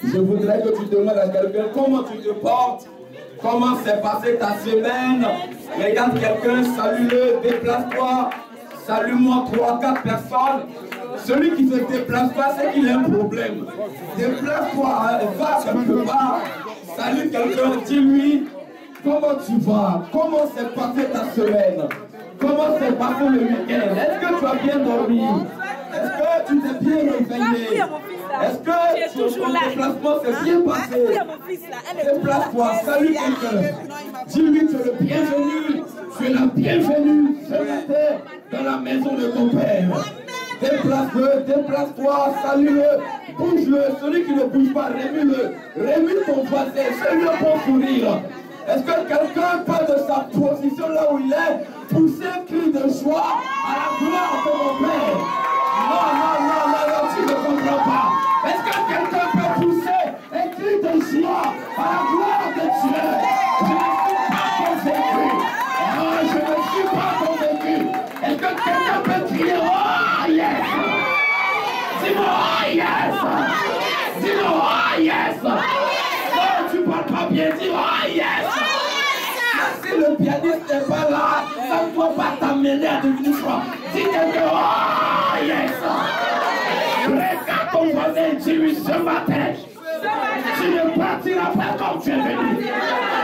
Je voudrais que tu demandes à quelqu'un comment tu te portes, comment s'est passée ta semaine. Regarde quelqu'un, salue-le, déplace-toi. Salue-moi 3, 4 personnes. Celui qui ne se déplace pas, c'est qu'il a un problème. Déplace-toi, va quelque part. Salue quelqu'un, dis-lui comment tu vas, comment s'est passée ta semaine, comment s'est passé le week-end. Est-ce que tu as bien dormi? Est-ce que tu t'es bien réveillé? Est-ce que ton déplacement s'est bien passé? Déplace-toi, salue quelqu'un. Dis-lui que tu es le bienvenu. Tu es la bienvenue ce matin dans la maison de ton Père. Déplace-le, déplace-toi, salue-le, bouge-le. Celui qui ne bouge pas, remue-le. Remue ton voisin, fais-lui un bon sourire. Est-ce que quelqu'un peut de sa position là où il est pousser un cri de joie à la gloire de mon Père? Non, tu ne comprends pas. Est-ce que quelqu'un peut pousser un cri de joie à la gloire de Dieu? Je ne suis pas convaincu. Est-ce que quelqu'un peut crier oh yes? Dis-moi oh yes! Dis-moi oh yes! Non, tu parles pas bien, dis oh yes! Si le pianiste n'est pas là, ça ne doit pas t'amener à devenir froid. Dis quelqu'un oh yes! Regarde ton voisin, dis-lui ce matin. Tu ne partiras pas comme tu es venu.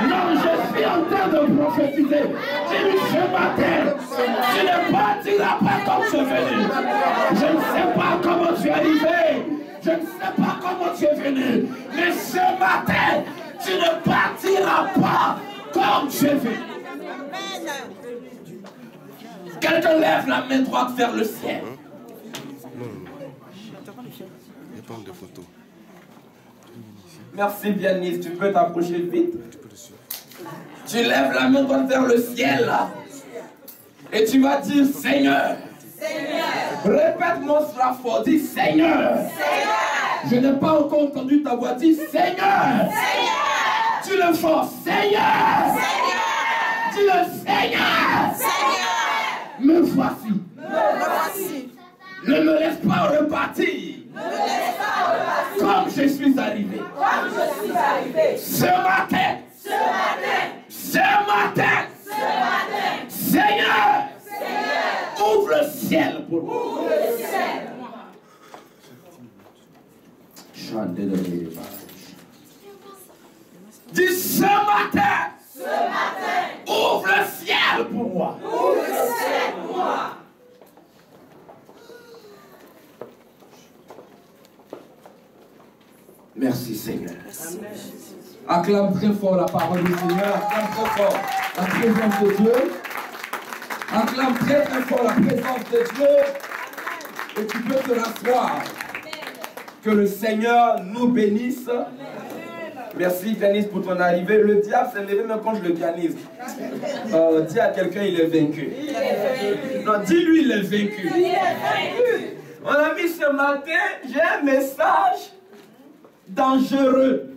Non, je suis en train de prophétiser. Dis-lui ce matin, tu ne partiras pas comme tu es venu. Je ne sais pas comment tu es arrivé. Je ne sais pas comment tu es venu. Mais ce matin, tu ne partiras pas comme tu es venu. Quelqu'un lève la main droite vers le ciel. Je prends des photos. Merci Vianney, tu peux t'approcher vite. Tu lèves la main droite vers le ciel là. Et tu vas dire Seigneur. Seigneur. Répète-moi cela fort. Dis Seigneur. Seigneur. Je n'ai pas encore entendu ta voix. Dis Seigneur. Seigneur. Tu le forces. Seigneur. Seigneur. Dis le Seigneur. Seigneur. Me voici. Me voici. Ne me laisse pas repartir. Comme je suis arrivé. Ce matin. Seigneur. Ouvre le ciel pour moi. Dis ce matin. Ouvre le ciel pour moi. Merci Seigneur. Acclame très fort la parole du Seigneur. Acclame très fort la présence de Dieu. Acclame très fort la présence de Dieu. Et tu peux te rasseoir. Que le Seigneur nous bénisse. Merci Janice pour ton arrivée. Le diable s'est levé même quand je le pianise. Dis à quelqu'un il est vaincu. Non, dis-lui il est vaincu. Mon ami, ce matin, j'ai un message dangereux.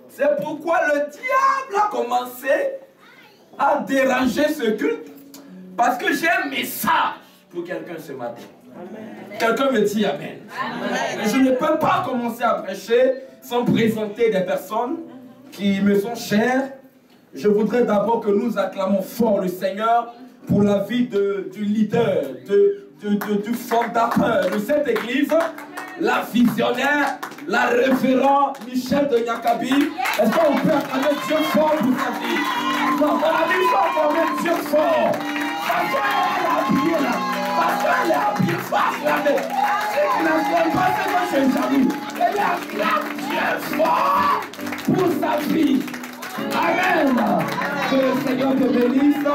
C'est pourquoi le diable a commencé à déranger ce culte. Parce que j'ai un message pour quelqu'un ce matin. Quelqu'un me dit Amen. Amen. Je ne peux pas commencer à prêcher sans présenter des personnes qui me sont chères. Je voudrais d'abord que nous acclamons fort le Seigneur pour la vie du leader, du fondateur de cette église, la visionnaire, la révérende Michel de Nyakabi. Est-ce qu'on peut acclamer Dieu fort pour sa vie? Non, on a dit qu'on acclamer Dieu fort. Parce qu'elle a appuyé là. Parce qu'elle a appuyé face là. Mais si tu n'acclames pas, c'est moi je suis jaloux. Elle acclame Dieu fort pour sa vie. Amen. Que le Seigneur te bénisse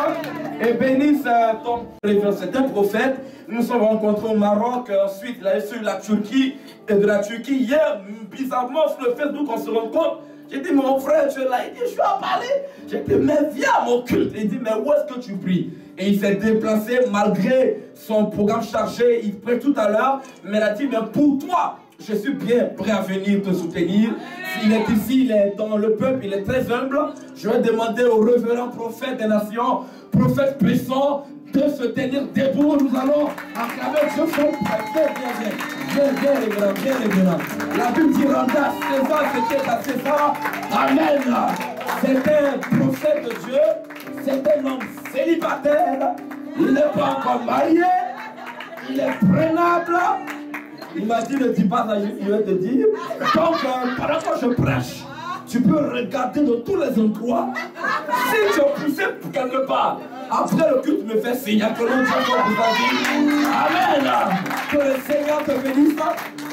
et bénisse ton révérend. C'est un prophète. Nous nous sommes rencontrés au Maroc. Ensuite, il a sur la Turquie. Et de la Turquie, hier, bizarrement, sur le Facebook, on se rencontre. J'ai dit, mon frère, tu es là. Il dit, je suis à Paris. J'ai dit, mais viens à mon culte. Il dit, mais où est-ce que tu pries? Et il s'est déplacé malgré son programme chargé. Il prie tout à l'heure. Mais il a dit, mais pour toi, je suis bien prêt à venir te soutenir. S'il est ici, il est dans le peuple, il est très humble. Je vais demander au révérend prophète des nations, prophète puissant, de se tenir debout. Nous allons acclamer Dieu fort. Viens. bien révérend, bien révérend. La Bible dit rendez à César ce qui est à César. Amen. C'est un prophète de Dieu, c'est un homme célibataire, il n'est pas encore marié, il est prenable. Il m'a dit ne dis pas ça, je vais te dire. Donc pendant que je prêche, tu peux regarder dans tous les endroits. Si tu es poussé quelque part, après le culte, me fais signe que l'on Dieu pour ta vie. Amen. Que le Seigneur te bénisse.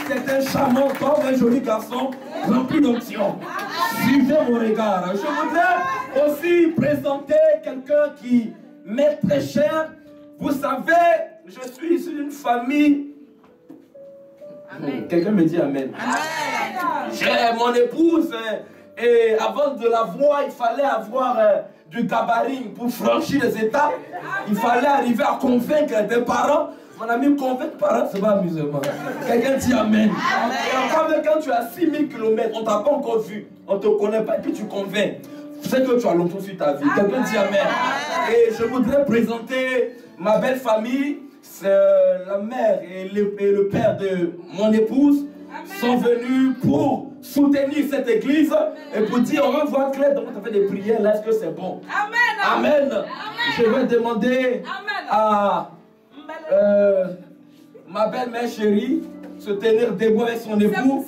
C'est un charmant homme, un joli garçon, rempli d'onction. Suivez mon regard. Je voudrais aussi présenter quelqu'un qui m'est très cher. Vous savez, je suis issu d'une famille. Quelqu'un me dit Amen. J'ai mon épouse et avant de la voir, il fallait avoir du gabarit pour franchir les étapes. Il fallait arriver à convaincre des parents. Mon ami, convaincre parents, c'est pas amusement. Quelqu'un dit Amen. Et encore même quand tu as 6000 km, on t'a pas encore vu, on te connaît pas et puis tu convaincs. C'est que tu as longtemps sur ta vie. Quelqu'un dit Amen. Et je voudrais présenter ma belle famille. La mère et le père de mon épouse sont venus pour soutenir cette église et pour dire on va voir clair, donc on fait des prières là, est-ce que c'est bon? Amen. Amen. Je vais demander à ma belle-mère chérie se tenir debout avec son époux.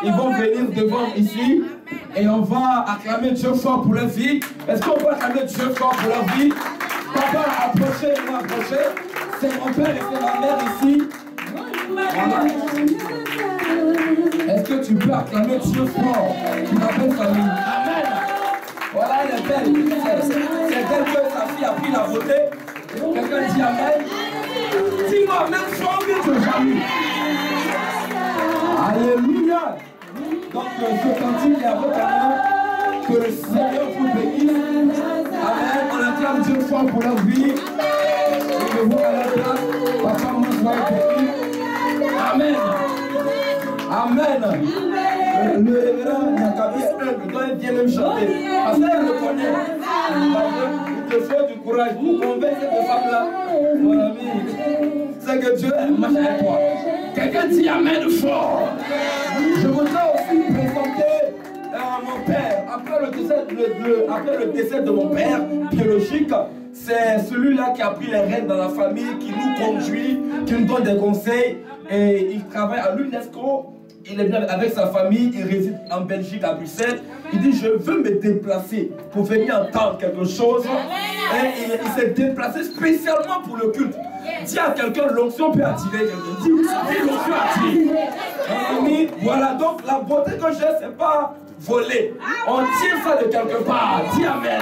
Ils vont venir devant ici et on va acclamer Dieu fort pour leur vie. Est-ce qu'on peut acclamer Dieu fort pour leur vie? Papa, approchez-moi, approchez. C'est mon père et c'est ma mère ici. Voilà. Est-ce que tu peux acclamer Dieu fort pour ma belle famille? Amen. Voilà, elle est belle. C'est elle que sa fille a pris la beauté. Quelqu'un dit Amen. Dis-moi Amen fort vite, famille. Alléluia. Donc je continue à votre amour. Que le Seigneur vous bénisse. Amen. On acclame Dieu fort pour leur vie. Et vous à la place. Papa, moi, soyez béni. Amen. Amen. Le révérend Yakabi est humble. Il doit bien même chanter. Parce qu'elle le connaît. Il te faut du courage pour convaincre cette femme-là. Mon ami, c'est que Dieu marche avec toi. Quelqu'un dit Amen fort. Je voudrais aussi présenter mon père. Après le décès de mon père biologique, c'est celui-là qui a pris les rênes dans la famille, qui nous conduit, qui nous donne des conseils. Et il travaille à l'UNESCO. Il est bien avec sa famille, il réside en Belgique, à Bruxelles. Il dit, je veux me déplacer pour venir entendre quelque chose. Et il s'est déplacé spécialement pour le culte. Dis à quelqu'un, l'onction peut attirer quelqu'un. Dis, l'onction attire. Voilà, donc la beauté que j'ai, c'est pas voler. On tire ça de quelque part. Dis Amen.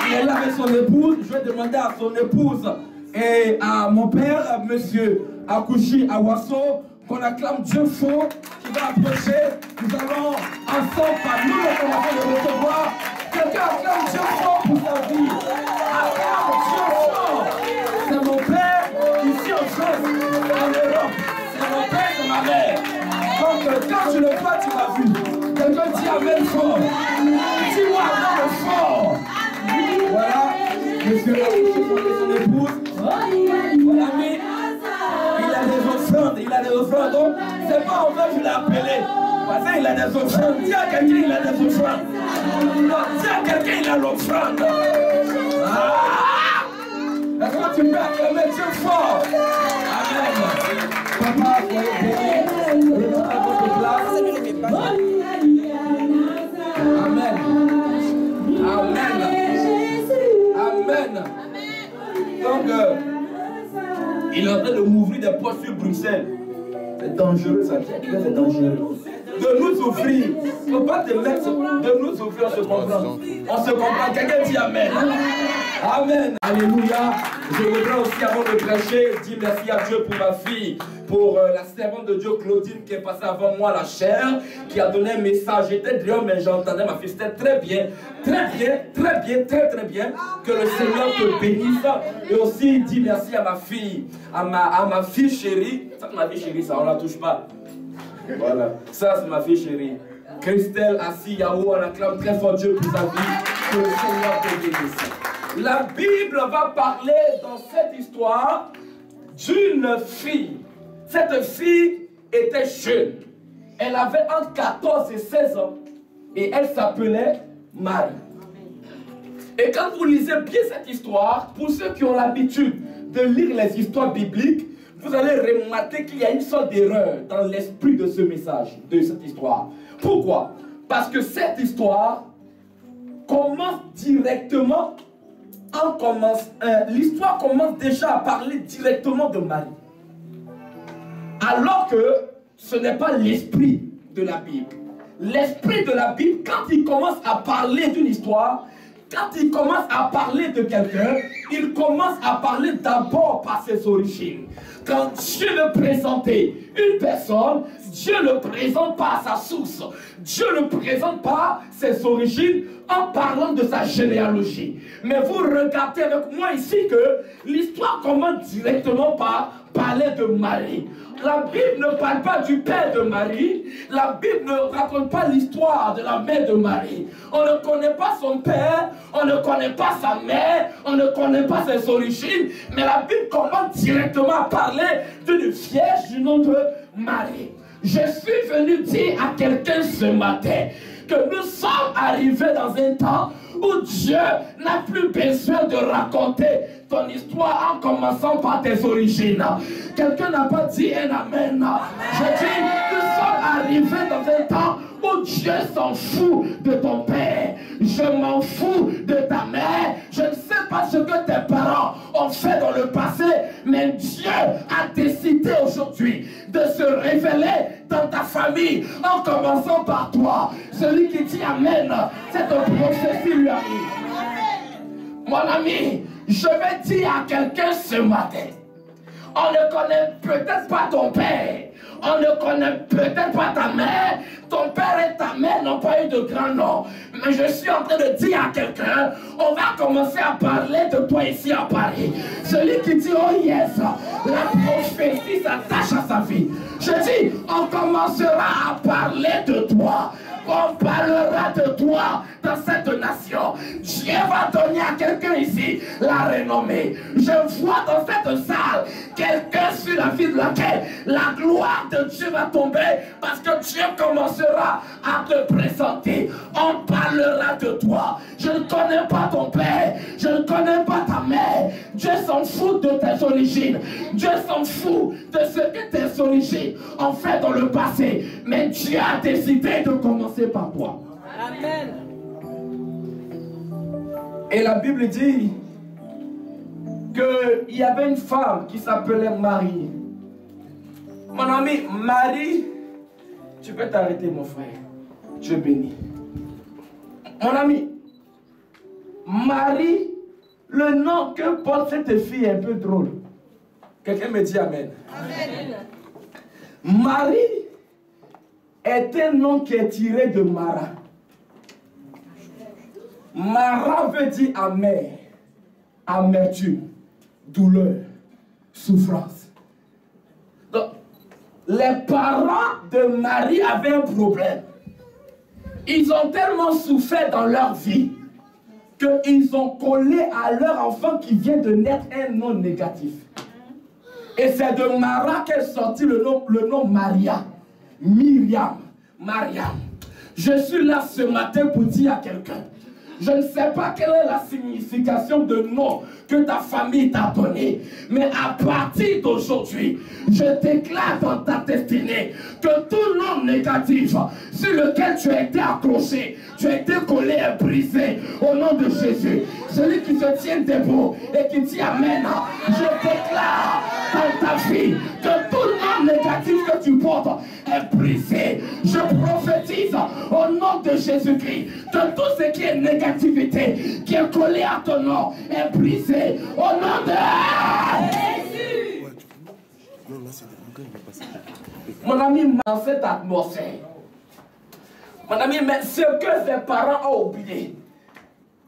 Il est là avec son épouse. Je vais demander à son épouse et à mon père, monsieur Akouchi Awasso, qu'on acclame Dieu fort, qui va approcher. Nous allons ensemble, par nous, on va le recevoir. Quelqu'un acclame Dieu fort pour sa vie. Acclame Dieu fort. C'est mon père, ici en France, en Europe. C'est mon père, c'est ma mère. Donc, quand tu le vois, tu m'as vu. Quelqu'un dit Amen fort. Dis-moi Amen fort. Voilà, monsieur Akouchi, son épouse. Voilà, mais il a des offrandes, donc c'est pas en fait je l'ai appelé. Parce qu'il a des offrandes. Dis à quelqu'un il a des offrandes. Non, dis à quelqu'un il a l'offrande. Est-ce que tu peux acclamer Dieu fort? Amen. Papa, soyez béni. Revenez à votre place. Amen. Amen. Amen. Donc, il est en train de m'ouvrir des portes sur Bruxelles. C'est dangereux, ça. C'est dangereux. De nous ouvrir. Il ne faut pas te mettre. De nous ouvrir, on se comprend. On se comprend. Quelqu'un dit Amen. Amen. Alléluia. Je voudrais aussi, avant de prêcher, dire merci à Dieu pour ma fille, pour la servante de Dieu Claudine qui est passée avant moi, la chair, qui a donné un message. J'étais dehors, mais j'entendais ma fille. C'était très bien, très bien, très bien, très très bien. Que le Seigneur te bénisse. Et aussi, dis merci à ma fille, à ma fille chérie. Ça, ma fille chérie, ça, on ne la touche pas. Voilà, ça, c'est ma fille chérie. Christelle Assi Yahou, on acclame très fort Dieu pour sa vie. Que le Seigneur te bénisse. La Bible va parler dans cette histoire d'une fille. Cette fille était jeune. Elle avait entre 14 et 16 ans. Et elle s'appelait Marie. Et quand vous lisez bien cette histoire, pour ceux qui ont l'habitude de lire les histoires bibliques, vous allez remarquer qu'il y a une sorte d'erreur dans l'esprit de ce message, de cette histoire. Pourquoi? Parce que cette histoire commence directement, l'histoire commence déjà à parler directement de Marie. Alors que ce n'est pas l'esprit de la Bible. L'esprit de la Bible, quand il commence à parler d'une histoire, quand il commence à parler de quelqu'un, il commence à parler d'abord par ses origines. Quand Dieu veut présenter une personne, Dieu le présente par sa source. Dieu le présente par ses origines en parlant de sa généalogie. Mais vous regardez avec moi ici que l'histoire commence directement par parler de Marie. La Bible ne parle pas du père de Marie. La Bible ne raconte pas l'histoire de la mère de Marie. On ne connaît pas son père, on ne connaît pas sa mère, on ne connaît pas ses origines. Mais la Bible commence directement à parler d'une vierge du nom de Marie. Je suis venu dire à quelqu'un ce matin que nous sommes arrivés dans un temps où Dieu n'a plus besoin de raconter ton histoire en commençant par tes origines. Quelqu'un n'a pas dit un amen. Je dis, nous sommes arrivés dans un temps où Dieu s'en fout de ton père. Je m'en fous de ta mère. Je ne sais pas ce que tes parents ont fait dans le passé, mais Dieu a décidé aujourd'hui de se révéler dans ta famille en commençant par toi. Celui qui dit amen, cette prophétie lui arrive. Mon ami, je vais dire à quelqu'un ce matin, on ne connaît peut-être pas ton père, on ne connaît peut-être pas ta mère, ton père et ta mère n'ont pas eu de grand nom. Mais je suis en train de dire à quelqu'un, on va commencer à parler de toi ici à Paris. Celui qui dit, oh yes, la prophétie s'attache à sa vie. Je dis, on commencera à parler de toi. On parlera de toi dans cette nation. Dieu va donner à quelqu'un ici la renommée. Je vois dans cette salle quelqu'un sur la vie de laquelle la gloire de Dieu va tomber parce que Dieu commencera à te présenter. On parlera de toi. Je ne connais pas ton père, je ne connais pas ta mère. Dieu s'en fout de tes origines. Dieu s'en fout de ce que tes origines ont fait dans le passé. Mais Dieu a décidé de commencer par toi. Amen. Et la Bible dit qu'il y avait une femme qui s'appelait Marie. Mon ami, Marie, tu peux t'arrêter mon frère. Dieu bénit. Mon ami, Marie, le nom que porte cette fille est un peu drôle. Quelqu'un me dit amen. Amen. Marie est un nom qui est tiré de Mara. Mara veut dire amer, amertume, douleur, souffrance. Donc, les parents de Marie avaient un problème. Ils ont tellement souffert dans leur vie qu'ils ont collé à leur enfant qui vient de naître un nom négatif. Et c'est de Mara qu'est sorti le nom Maria. Myriam, Mariam. Je suis là ce matin pour dire à quelqu'un, je ne sais pas quelle est la signification de nom que ta famille t'a donné, mais à partir d'aujourd'hui, je déclare dans ta destinée que tout nom négatif sur lequel tu as été accroché, tu as été collé et brisé au nom de Jésus. Celui qui se tient debout et qui dit amen, je déclare dans ta vie que tout nom négatif que tu portes est brisé. Je prophétise au nom de Jésus-Christ que tout ce qui est négativité qui est collé à ton nom est brisé au nom de Jésus. Mon ami, dans cette atmosphère, mon ami, mais ce que ses parents ont oublié,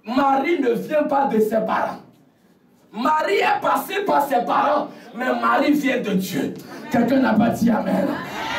Marie ne vient pas de ses parents. Marie est passée par ses parents, mais Marie vient de Dieu. Quelqu'un n'a pas dit amen.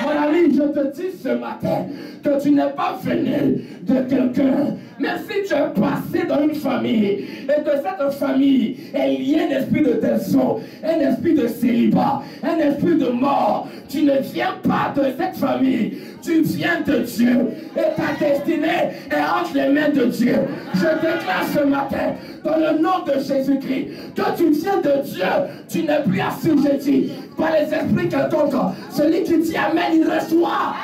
Mon ami, je te dis ce matin que tu n'es pas venu de quelqu'un, mais si tu es passé dans une famille et que cette famille est liée à un esprit de désolation, un esprit de célibat, un esprit de mort, Tu ne viens pas de cette famille. Tu viens de Dieu. Et ta destinée est entre les mains de Dieu. Je déclare ce matin, dans le nom de Jésus-Christ, que tu viens de Dieu. Tu n'es plus assujetti par les esprits quelconques. Celui qui dit Amen, il reçoit.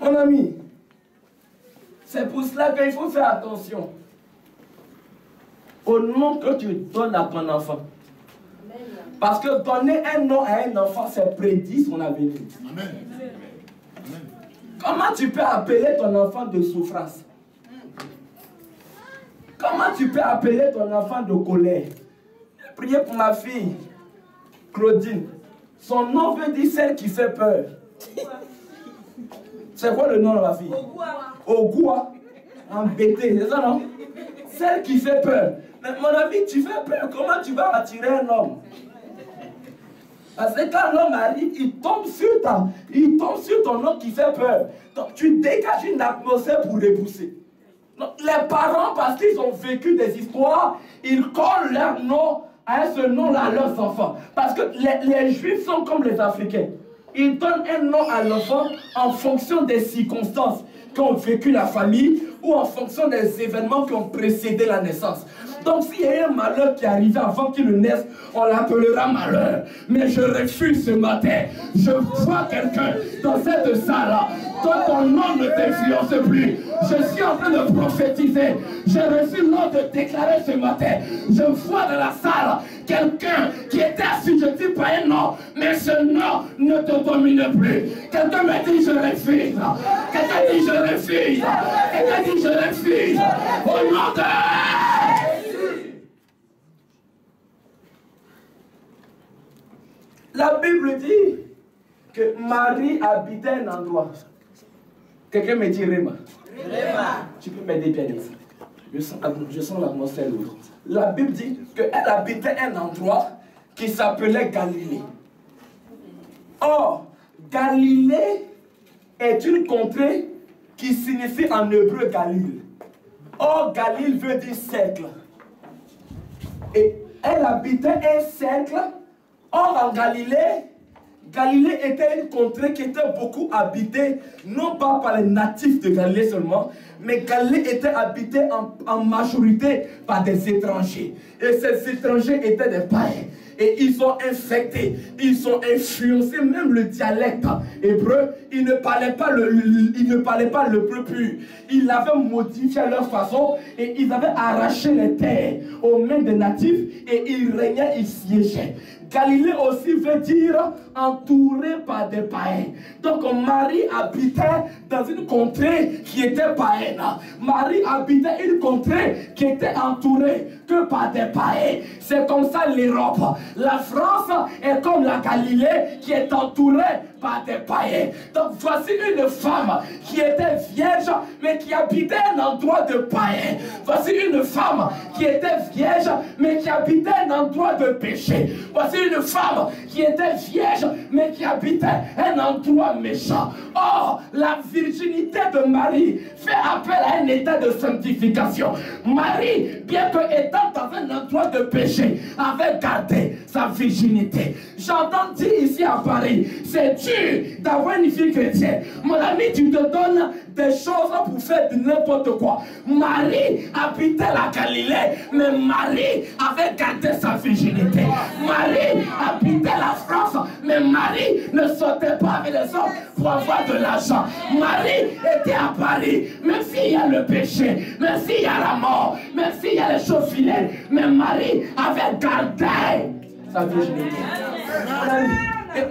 Mon ami, c'est pour cela qu'il faut faire attention au nom que tu donnes à ton enfant. Parce que donner un nom à un enfant, c'est prédire son avenir. Amen. Comment tu peux appeler ton enfant de souffrance? Comment tu peux appeler ton enfant de colère? Priez pour ma fille, Claudine. Son nom veut dire celle qui fait peur. C'est quoi le nom de ma fille? Ogua. Embêtée, c'est ça non? Celle qui fait peur. Mais mon ami, tu fais peur. Comment tu vas attirer un homme? Parce que quand l'homme arrive, il tombe sur ton nom qui fait peur. Donc tu dégages une atmosphère pour repousser. Donc, les parents, parce qu'ils ont vécu des histoires, ils collent leur nom à ce nom-là à leurs enfants. Parce que les Juifs sont comme les Africains. Ils donnent un nom à l'enfant en fonction des circonstances qu'ont vécu la famille ou en fonction des événements qui ont précédé la naissance. Donc s'il y a un malheur qui est arrivé avant qu'il ne naisse, on l'appellera malheur. Mais je refuse ce matin. Je vois quelqu'un dans cette salle-là dont ton nom ne t'influence plus. Je suis en train de prophétiser. J'ai reçu l'ordre de déclarer ce matin. Je vois dans la salle quelqu'un qui était assujetti par un nom, mais ce nom ne te domine plus. Quelqu'un me dit je refuse. Quelqu'un dit je refuse. Quelqu'un dit je refuse. Au nom de... La Bible dit que Marie habitait un endroit. Quelqu'un me dit Réma. Tu peux m'aider bien ici. Je sens l'atmosphère lourde. La Bible dit qu'elle habitait un endroit qui s'appelait Galilée. Or, Galilée est une contrée qui signifie en hébreu Galil. Or, Galil veut dire cercle. Et elle habitait un cercle. Or, en Galilée, Galilée était une contrée qui était beaucoup habitée, non pas par les natifs de Galilée seulement, mais Galilée était habitée en majorité par des étrangers. Et ces étrangers étaient des païens. Et ils ont infecté, ils ont influencé même le dialecte hébreu. Ils ne parlaient pas l'hébreu pur. Ils l'avaient modifié à leur façon et ils avaient arraché les terres aux mains des natifs et ils régnaient, ils siégeaient. Galilée aussi veut dire entouré par des païens. Donc Marie habitait dans une contrée qui était païenne. Marie habitait une contrée qui était entourée que par des païens. C'est comme ça l'Europe. La France est comme la Galilée qui est entourée par des païens. Donc voici une femme qui était vierge mais qui habitait un endroit de païens. Voici une femme qui était vierge mais qui habitait un endroit de péché. Voici une femme qui était vierge mais qui habitait un endroit méchant. Or, la virginité de Marie fait appel à un état de sanctification. Marie, bien que étant dans un endroit de péché, avait gardé sa virginité. J'entends dire ici à Paris, c'est dur d'avoir une vie chrétienne. Mon ami, tu te donnes des choses pour faire de n'importe quoi. Marie habitait la Galilée, mais Marie avait gardé sa virginité. Marie habitait la France, mais Marie ne sortait pas avec les hommes pour avoir de l'argent. Marie était à Paris, même s'il y a le péché, même s'il y a la mort, même s'il y a les choses vilaines, mais Marie avait gardé sa virginité.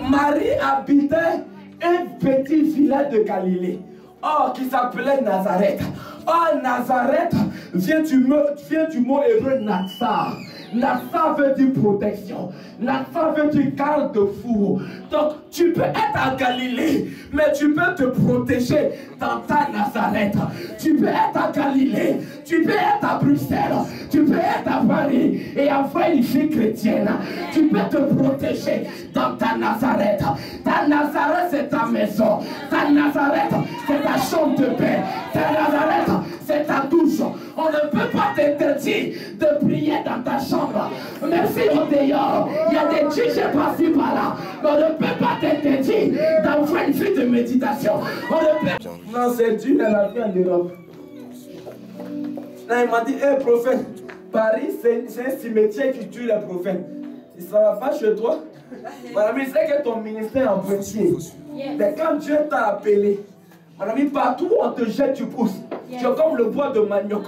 Marie habitait un petit village de Galilée. Or, qui s'appelait Nazareth. Or, Nazareth vient du mot hébreu Natsar. Natsar veut dire protection. Natsar veut dire garde-fou. Donc, tu peux être à Galilée, mais tu peux te protéger dans ta Nazareth. Tu peux être à Galilée, tu peux être à Bruxelles, tu peux être à Paris et avoir une vie chrétienne. Tu peux te protéger dans ta Nazareth. Ta Nazareth, c'est ta maison. Ta Nazareth, c'est ta chambre de paix. Ta Nazareth, c'est ta douche. On ne peut pas t'interdire de prier dans ta chambre. Merci au dehors. Il y a des djinns par-ci par-là. Mais on ne peut pas t'interdire d'avoir une vie de méditation. On ne peut... Non, c'est Dieu dans la vie en Europe. Là, il m'a dit, hé prophète, Paris, c'est un cimetière qui tue les prophètes. Ça va pas chez toi? Mon ami, c'est que ton ministère est en pointillé. Mais quand Dieu t'a appelé, mon ami, partout où on te jette, tu pousses. Tu es comme le bois de manioc.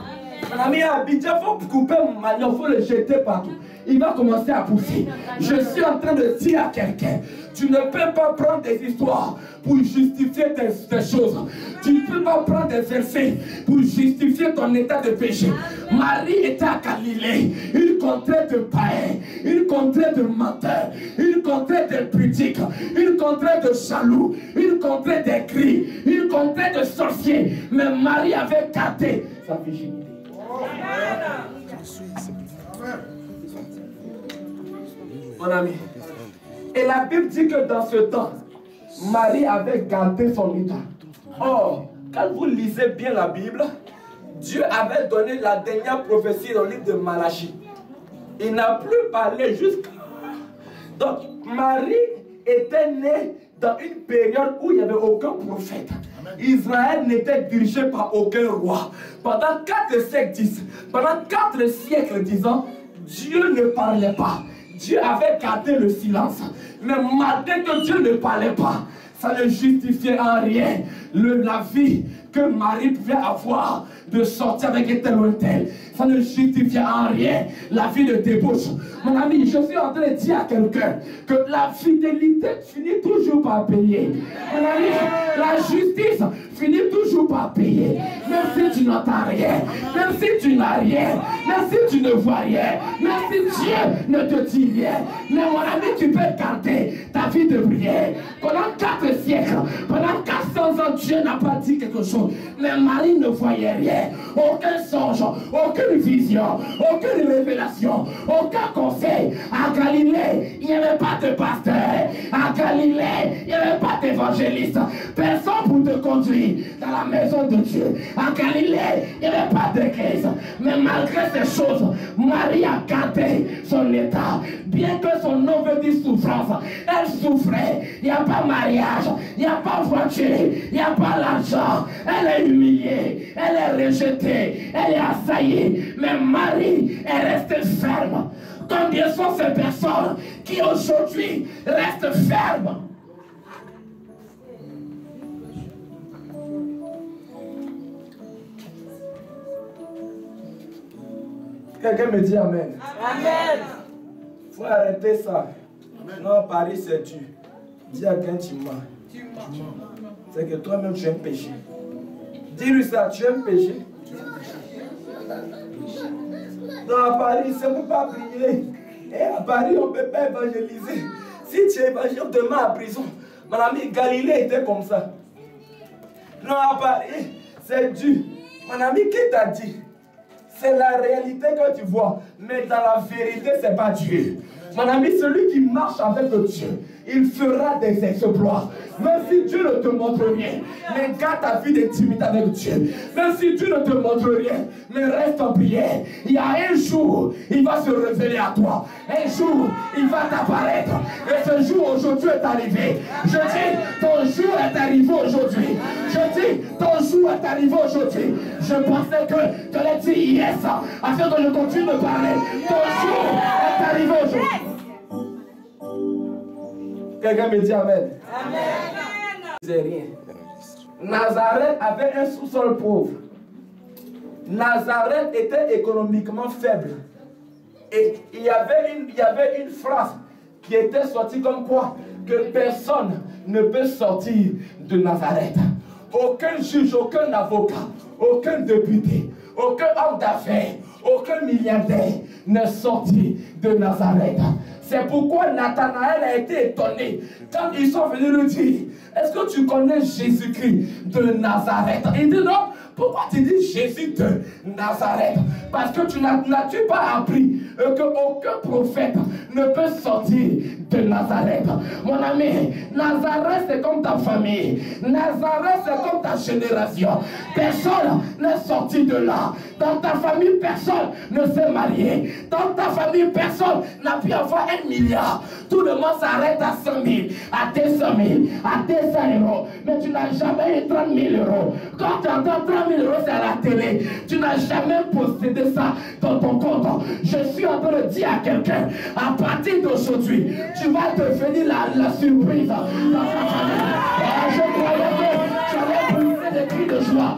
Mon ami, à Abidjan, il faut couper mon manioc, il faut le jeter partout. Il va commencer à pousser. Je suis en train de dire à quelqu'un, tu ne peux pas prendre des histoires pour justifier tes choses. Tu ne peux pas prendre des versets pour justifier ton état de péché. Marie était à Galilée, une contrée de païens, une contrée de menteurs, une contrée de pudiques, une contrée de jaloux, une contrée de cris, une contrée de sorciers. Mais Marie avait gardé sa virginité. Mon ami. Et la Bible dit que dans ce temps, Marie avait gardé son état. Or, quand vous lisez bien la Bible, Dieu avait donné la dernière prophétie dans le livre de Malachie. Il n'a plus parlé jusqu'à... Donc, Marie était née dans une période où il n'y avait aucun prophète. Israël n'était dirigé par aucun roi. Pendant 4 siècles, pendant 4 siècles, disons, Dieu ne parlait pas. Dieu avait gardé le silence. Mais malgré que Dieu ne parlait pas, ça ne justifiait en rien la vie que Marie pouvait avoir de sortir avec un tel ou un tel. Ça ne justifiait en rien la vie de débauche. Mon ami, je suis en train de dire à quelqu'un que la fidélité finit toujours par payer. Mon ami, la justice finit toujours par payer. Même si tu n'entends rien, même si tu n'as rien, même si tu ne vois rien, même si Dieu ne te dit rien. Mais mon ami, tu peux garder ta vie de prière. Pendant 4 siècles, pendant 400 ans, Dieu n'a pas dit quelque chose. Mais Marie ne voyait rien. Aucun songe, aucune vision, aucune révélation, aucun conseil. À Galilée, il n'y avait pas de pasteur. À Galilée, il n'y avait pas d'évangéliste. Personne pour te conduire dans la maison de Dieu. À Galilée, il n'y avait pas d'église. Mais malgré ces choses, Marie a gardé son état. Bien que son nom veut dire souffrance, elle souffrait. Il n'y a pas mariage, il n'y a pas voiture, il n'y a pas l'argent. Elle est humiliée, elle est rejetée, elle est assaillie. Mais Marie est restée ferme. Combien sont ces personnes qui aujourd'hui restent fermes? Quelqu'un me dit Amen. Amen. Il faut arrêter ça. Amen. Non, Paris c'est tu. Dis à quelqu'un tu mens. C'est que toi-même tu aimes pécher. Dis-lui ça, tu aimes pécher. Non, à Paris, ça ne peut pas prier. Et à Paris, on ne peut pas évangéliser. Si tu évangélises, on te met en prison. Mon ami, Galilée était comme ça. Non, à Paris, c'est Dieu. Mon ami, qui t'a dit? C'est la réalité que tu vois. Mais dans la vérité, ce n'est pas Dieu. Mon ami, celui qui marche avec Dieu, il fera des exploits. Même si Dieu ne te montre rien, mais garde ta vie d'intimité avec Dieu. Même si Dieu ne te montre rien, mais reste en prière. Il y a un jour, il va se révéler à toi. Un jour, il va t'apparaître. Et ce jour aujourd'hui est arrivé. Je dis, ton jour est arrivé aujourd'hui. Je dis, ton jour est arrivé aujourd'hui. Je pensais que tu allais dire yes, afin que je continue de parler. Ton jour est arrivé aujourd'hui. Quelqu'un me dit Amen. Amen. C'est rien. Nazareth avait un sous-sol pauvre. Nazareth était économiquement faible. Et il y avait une phrase qui était sortie comme quoi que personne ne peut sortir de Nazareth. Aucun juge, aucun avocat, aucun député, aucun homme d'affaires, aucun milliardaire n'est sorti de Nazareth. C'est pourquoi Nathanaël a été étonné quand ils sont venus lui dire, est-ce que tu connais Jésus-Christ de Nazareth? Il dit non. Pourquoi tu dis Jésus de Nazareth? Parce que n'as-tu pas appris qu'aucun prophète ne peut sortir de Nazareth? Mon ami, Nazareth c'est comme ta famille. Nazareth c'est comme ta génération. Personne n'est sorti de là. Dans ta famille, personne ne s'est marié. Dans ta famille, personne n'a pu avoir 1 milliard. Tout le monde s'arrête à 100 000, à 200 000, à 200 euros. Mais tu n'as jamais eu 30 000 euros. Quand tu entends 30 000 euros, c'est à la télé. Tu n'as jamais possédé ça dans ton compte. Je suis en train de dire à quelqu'un, à partir d'aujourd'hui, tu vas devenir la surprise dans ta famille. Je croyais que tu allais briser des cris de joie.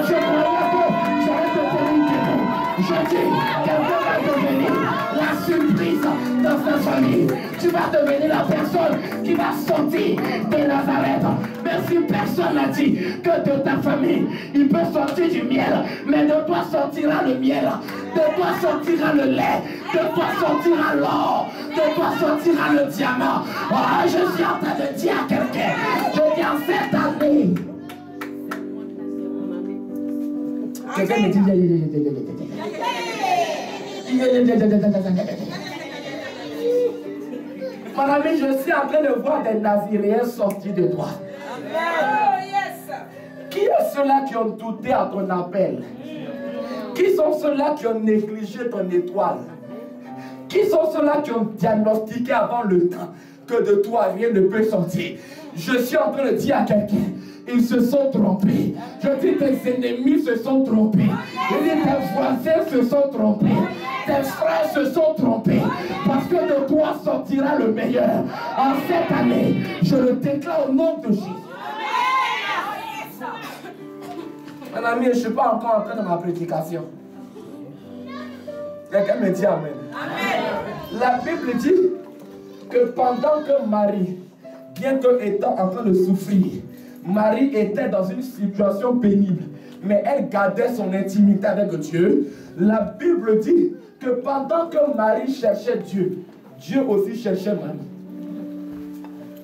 Je croyais que tu allais te tenir debout. Je dis, quelqu'un va devenir la surprise dans sa famille. Tu vas devenir la personne qui va sortir de Nazareth. Même si personne n'a dit que de ta famille, il peut sortir du miel, mais de toi sortira le miel, de toi sortira le lait, de toi sortira l'or, de toi sortira le diamant. Oh, je suis en train de dire à quelqu'un, je dis en cette année. Quelqu'un me dit, mon ami, je suis en train de voir des Naziréens sortis de toi. Qui est ceux-là qui ont douté à ton appel? Qui sont ceux-là qui ont négligé ton étoile? Qui sont ceux-là qui ont diagnostiqué avant le temps que de toi rien ne peut sortir? Je suis en train de dire à quelqu'un, ils se sont trompés. Je dis tes ennemis se sont trompés. Je dis tes voisins se sont trompés. Tes frères se sont trompés. Parce que de toi sortira le meilleur. En cette année, je le déclare au nom de Jésus. Mon ami, je ne suis pas encore en train de ma prédication. Quelqu'un me dit amen. Amen. La Bible dit que pendant que Marie, bien qu'étant en train de souffrir, Marie était dans une situation pénible, mais elle gardait son intimité avec Dieu. La Bible dit que pendant que Marie cherchait Dieu, Dieu aussi cherchait Marie.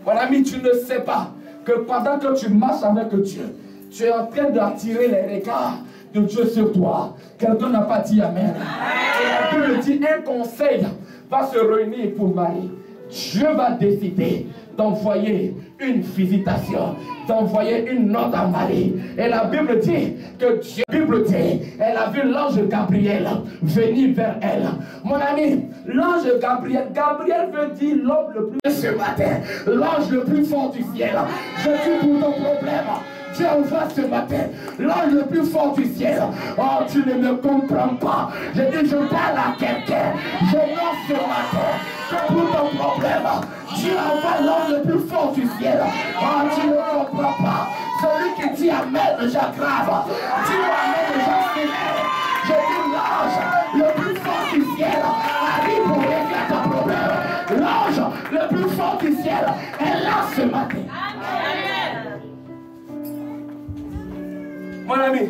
Mon ami, tu ne sais pas que pendant que tu marches avec Dieu, tu es en train d'attirer les regards de Dieu sur toi. Quelqu'un n'a pas dit amen. Et la Bible dit un conseil va se réunir pour Marie. Dieu va décider d'envoyer une visitation, d'envoyer une note à Marie. Et la Bible dit que Dieu, elle a vu l'ange Gabriel venir vers elle. Mon ami, l'ange Gabriel veut dire l'homme le plus ce matin, l'ange le plus fort du ciel. Je dis pour ton problème, Dieu envoie ce matin l'ange le plus fort du ciel. Oh, tu ne me comprends pas. Je dis, je parle à quelqu'un. Je lance ce matin que pour ton problème, Dieu envoie l'ange le plus fort du ciel. Oh, tu ne comprends pas. Celui qui dit amen j'aggrave. Dis-moi amen j'accélère. Je dis l'ange le plus fort du ciel arrive pour régler ton problème. L'ange le plus fort du ciel est là ce matin. Mon ami,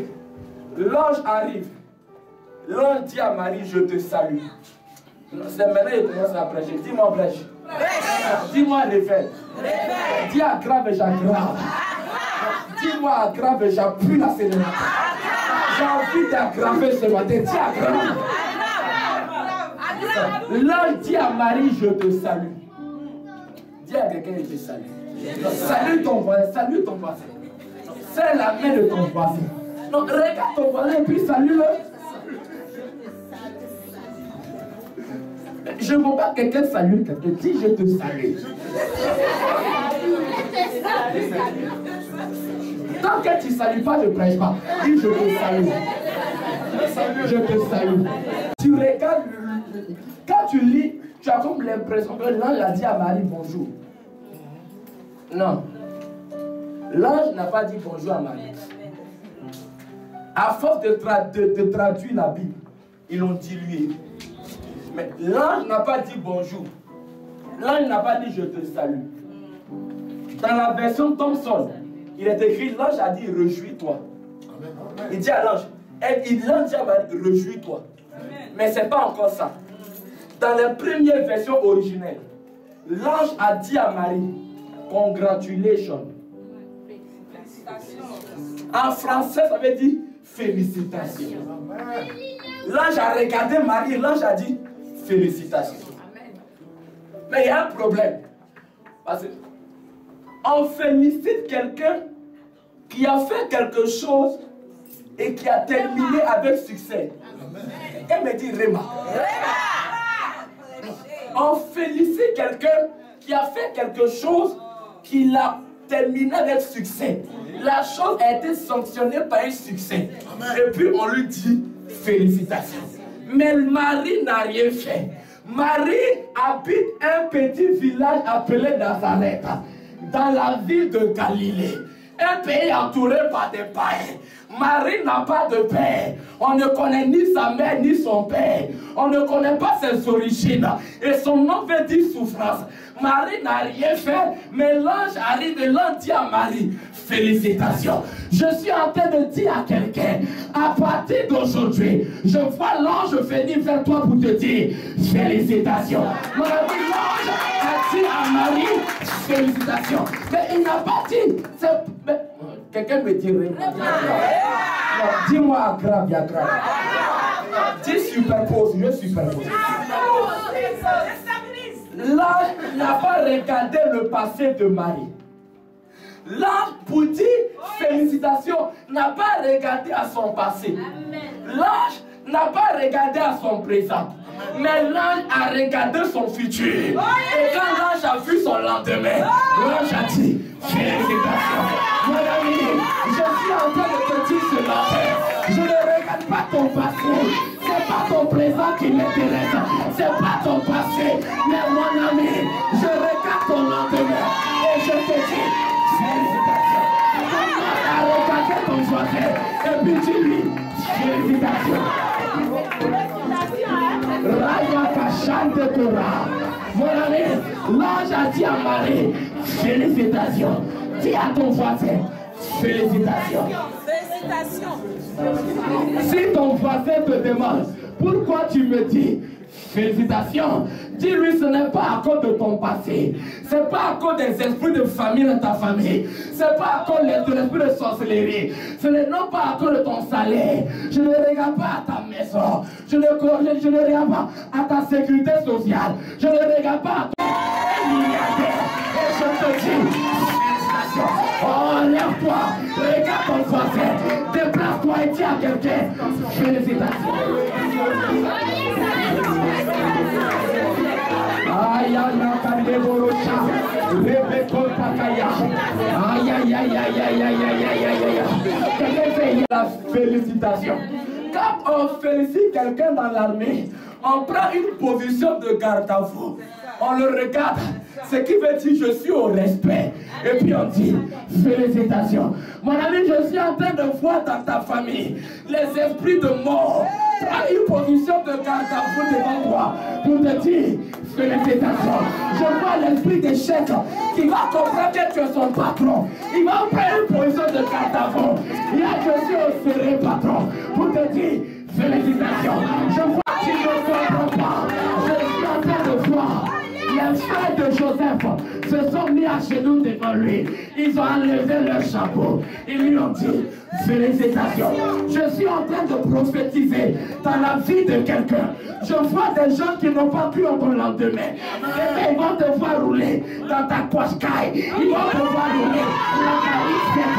l'ange arrive. L'ange dit à Marie, je te salue. C'est maintenant qu'il commence à prêcher. Dis-moi prêche. Dis-moi révèle. Dis aggrave et j'aggrave. Dis-moi aggrave et j'appuie la sérénité. J'ai envie d'aggraver ce matin. Dis aggrave. L'ange dit à Marie, je te salue. Dis à quelqu'un, je te salue. Salue ton voisin. Salue ton voisin. C'est la main de ton voisin. Non, regarde ton voisin et puis salue-le. Je ne veux pas que quelqu'un salue quelqu'un. Dis je te salue. Tant que tu ne salues pas, je ne prêche pas. Dis je te salue. Je te salue. Tu regardes, quand tu lis, tu as comme l'impression que l'ange a dit à Marie bonjour. Non. L'ange n'a pas dit bonjour à Marie. À force de traduire la Bible, ils l'ont dilué. Mais l'ange n'a pas dit bonjour. L'ange n'a pas dit je te salue. Dans la version Thomson, il est écrit l'ange a dit réjouis-toi. Il dit à l'ange, l'ange dit à Marie réjouis-toi. Mais ce n'est pas encore ça. dans les premières versions originelles, l'ange a dit à Marie, congratulations. En français, ça veut dire félicitations. L'ange a regardé Marie, l'ange a dit félicitations. Mais il y a un problème. Parce qu'on félicite quelqu'un qui a fait quelque chose et qui a terminé avec succès. Elle me dit Réma. On félicite quelqu'un qui a fait quelque chose qui l'a terminé avec succès. La chose a été sanctionnée par un succès. Et puis on lui dit félicitations. Mais Marie n'a rien fait. Marie habite un petit village appelé Nazareth, dans la ville de Galilée. Un pays entouré par des païens. Marie n'a pas de père. On ne connaît ni sa mère ni son père. On ne connaît pas ses origines. Et son nom veut dire souffrance. Marie n'a rien fait, mais l'ange arrive et l'ange dit à Marie, félicitations. Je suis en train de dire à quelqu'un, à partir d'aujourd'hui, je vois l'ange venir vers toi pour te dire, félicitations. Mon ami, l'ange a dit à Marie, félicitations. Mais il n'a pas dit, quelqu'un me dirait, dis-moi grave, il y a grave. Dis superpose, je superpose. L'ange n'a pas regardé le passé de Marie. L'ange, pour dire félicitations, n'a pas regardé à son passé. L'ange n'a pas regardé à son présent. Mais l'ange a regardé son futur. Et quand l'ange a vu son lendemain, l'ange a dit félicitations. Mon ami, je suis en train de te dire ce matin, je ne regarde pas ton passé. C'est pas ton présent qui m'intéresse. C'est pas ton passé. Mais mon ami, je regarde ton lendemain. Et je te dis félicitations. Comment a regardé ton voisin. Et puis tu lui félicitations. Raya Kachante Torah. Mon ami, l'ange a dit à Marie, félicitations. Dis à ton voisin, félicitations. Félicitations. Si ton voisin te demande, pourquoi tu me dis félicitations, dis-lui ce n'est pas à cause de ton passé. Ce n'est pas à cause des esprits de famille dans ta famille. Ce n'est pas à cause de l'esprit de sorcellerie. Ce n'est non pas à cause de ton salaire. Je ne regarde pas à ta maison. Je ne regarde pas à ta sécurité sociale. Je ne regarde pas à ton milliardaire. Et je te dis, félicitations. Oh, lève-toi. Regarde ton voisin. Déplace-toi et dis à quelqu'un, félicitations. Aïe, aïe, aïe, la félicitation. Quand on félicite quelqu'un dans l'armée, on prend une position de garde à vous. On le regarde, ce qui veut dire je suis au respect. Et puis on dit félicitations. Mon ami, je suis en train de voir dans ta famille les esprits de mort. Prends une position de garde à vous devant toi pour te dire félicitations. Je vois l'esprit d'échec qui va comprendre que tu es son patron. Il va prendre une position de garde à vous. Là, je suis au serré patron pour te dire félicitations. Je vois que tu ne comprends pas. Je suis en train de voir. Les frères de Joseph se sont mis à genoux devant lui. Ils ont enlevé leur chapeau. Ils lui ont dit félicitations. Je suis en train de prophétiser dans la vie de quelqu'un. Je vois des gens qui n'ont pas pu en ton lendemain. Ils vont te voir rouler dans ta Qashqai. Ils vont te voir rouler dans ta Risquette.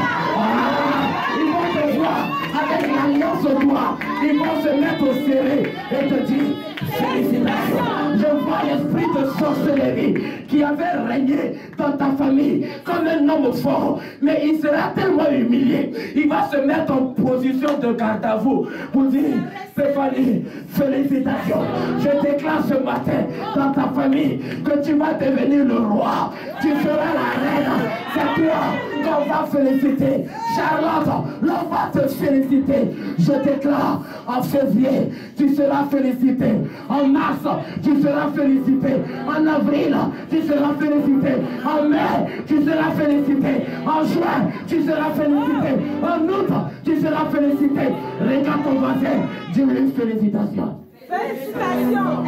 Ils vont te voir avec l'alliance au doigt. Ils vont se mettre au serré et te dire félicitations. Je vois l'esprit de sorcellerie qui avait régné dans ta famille comme un homme fort, mais il sera tellement humilié, il va se mettre en position de garde à vous pour dire Stéphanie, félicitations. Je déclare ce matin dans ta famille que tu vas devenir le roi, tu seras la reine. C'est toi qu'on va féliciter. Charlotte, l'on va te féliciter. Je déclare en février, tu seras félicité. En mars, tu seras félicité. En avril, tu seras félicité. En mai, tu seras félicité. En juin, tu seras félicité. En août, tu seras félicité. Regarde ton voisin, dis-lui félicitations. Félicitations.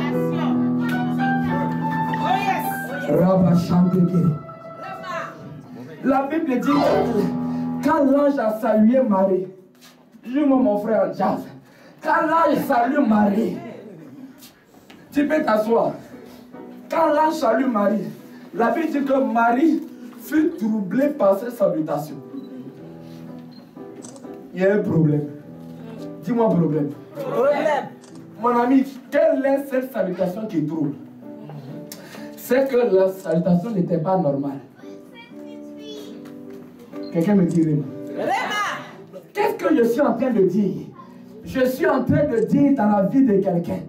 La Bible dit que quand l'ange a salué Marie, dis-moi mon frère Jazz, quand l'ange salue Marie, tu peux t'asseoir. Quand l'ange salue Marie, la Bible dit que Marie fut troublée par cette salutation. Il y a un problème. Dis-moi problème. Problème. Mon ami, quelle est cette salutation qui trouble? C'est que la salutation n'était pas normale. Quelqu'un me dit Réma. Qu'est-ce que je suis en train de dire? Je suis en train de dire dans la vie de quelqu'un,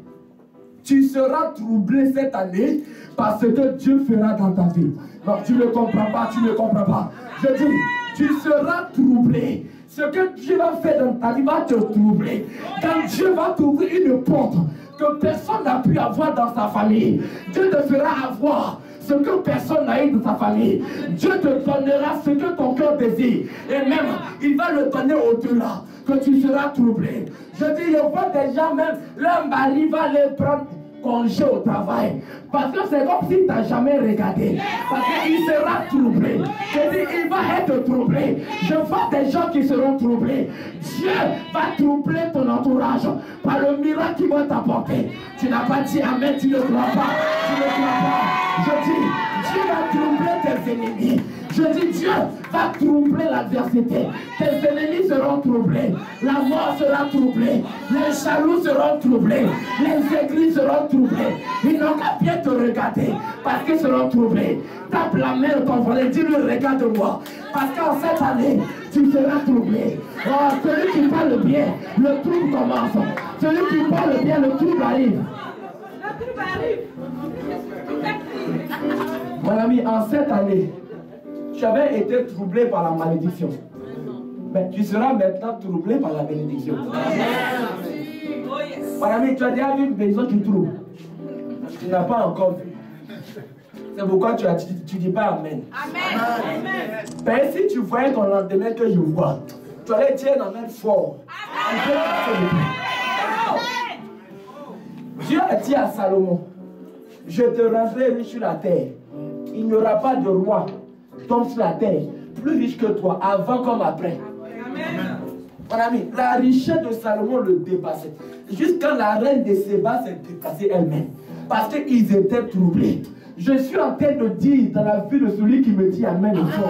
tu seras troublé cette année parce que Dieu fera dans ta vie. Non, tu ne comprends pas, tu ne comprends pas. Je dis, tu seras troublé. Ce que Dieu va faire dans ta vie va te troubler. Quand Dieu va t'ouvrir une porte que personne n'a pu avoir dans sa famille, Dieu te fera avoir ce que personne n'a eu dans sa famille. Dieu te donnera ce que ton cœur désire. Et même, il va le donner au-delà, que tu seras troublé. Je dis, je vois des gens même, leur mari va les prendre congé au travail. Parce que c'est comme si tu n'as jamais regardé. Parce qu'il sera troublé. Je dis, il va être troublé. Je vois des gens qui seront troublés. Dieu va troubler ton entourage par le miracle qu'il va t'apporter. Tu n'as pas dit amen, tu ne crois pas. Tu ne crois pas. Je dis, Dieu va troubler tes ennemis. Je dis, Dieu va troubler l'adversité. Tes ennemis seront troublés. La mort sera troublée. Les jaloux seront troublés. Les églises seront troublées. Ils n'ont qu'à bien te regarder parce qu'ils seront troublés. Tape la main de ton volet, dis-lui, regarde-moi. Parce qu'en cette année, tu seras troublé. Oh, celui qui parle bien, le trouble commence. Celui qui parle bien, le trouble arrive. Le trouble arrive. Mon ami, en cette année, tu avais été troublé par la malédiction. Mais tu seras maintenant troublé par la bénédiction. Mon ami, tu as déjà vu une maison qui trouble. Tu n'as pas encore vu. C'est pourquoi tu dis pas Amen. Amen. Mais si tu voyais ton lendemain que je vois, tu allais dire Amen fort. Dieu a dit à Salomon, je te rendrai riche sur la terre. Il n'y aura pas de roi tombe sur la terre plus riche que toi, avant comme après. Amen. Mon ami, la richesse de Salomon le dépassait. Jusqu'à la reine de Séba s'est dépassée elle-même. Parce qu'ils étaient troublés. Je suis en train de dire dans la vie de celui qui me dit Amen fort,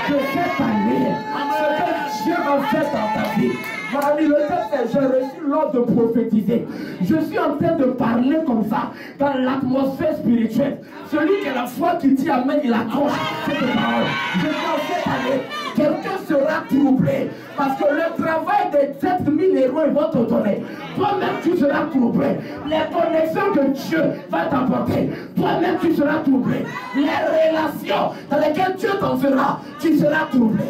que cette année, ce que Dieu va faire dans ta vie. Mon ami, le texte c'est j'ai reçu l'ordre de prophétiser. Je suis en train de parler comme ça dans l'atmosphère spirituelle. Celui qui a la foi qui dit Amen, il accroche cette parole. Je dis en cette année, quelqu'un sera troublé. Parce que le travail des 7000 héros ils vont te donner. Toi-même tu seras troublé. Les connexions que Dieu va t'apporter, toi-même tu seras troublé. Les relations dans lesquelles Dieu t'enverra, tu seras troublé.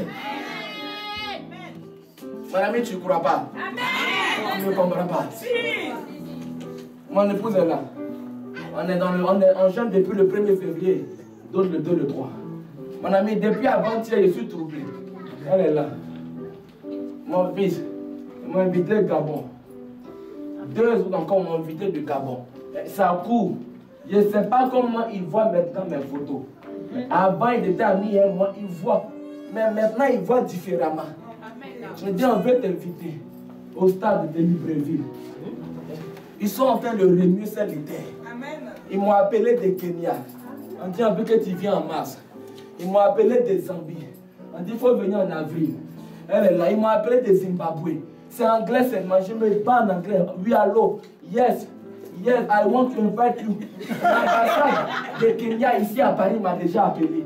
Mon ami, tu ne crois pas? Amen. Tu ne comprends pas? Si. Mon épouse est là. On est en jeûne depuis le 1er février, d'autres le 2, le 3. Mon ami, depuis avant-hier, je suis troublé. Elle est là. Mon fils m'a invité au Gabon. 2 autres encore m'ont invité du Gabon. Ça court. Je ne sais pas comment ils voient maintenant mes photos. Avant, il était ami et moi, ils voient. Mais maintenant, ils voient différemment. Je dis, on veut t'inviter au stade de Libreville. Ils sont en train de remuer cette terre. Ils m'ont appelé de Kenya. On dit, on veut que tu viennes en mars. Ils m'ont appelé de Zambie. On dit, il faut venir en avril. Elle est là. Ils m'ont appelé de Zimbabwe. C'est anglais seulement. Je me parle en anglais. Oui, allô. Yes. Yes, I want to invite you. L'ambassade de Kenya ici à Paris m'a déjà appelé.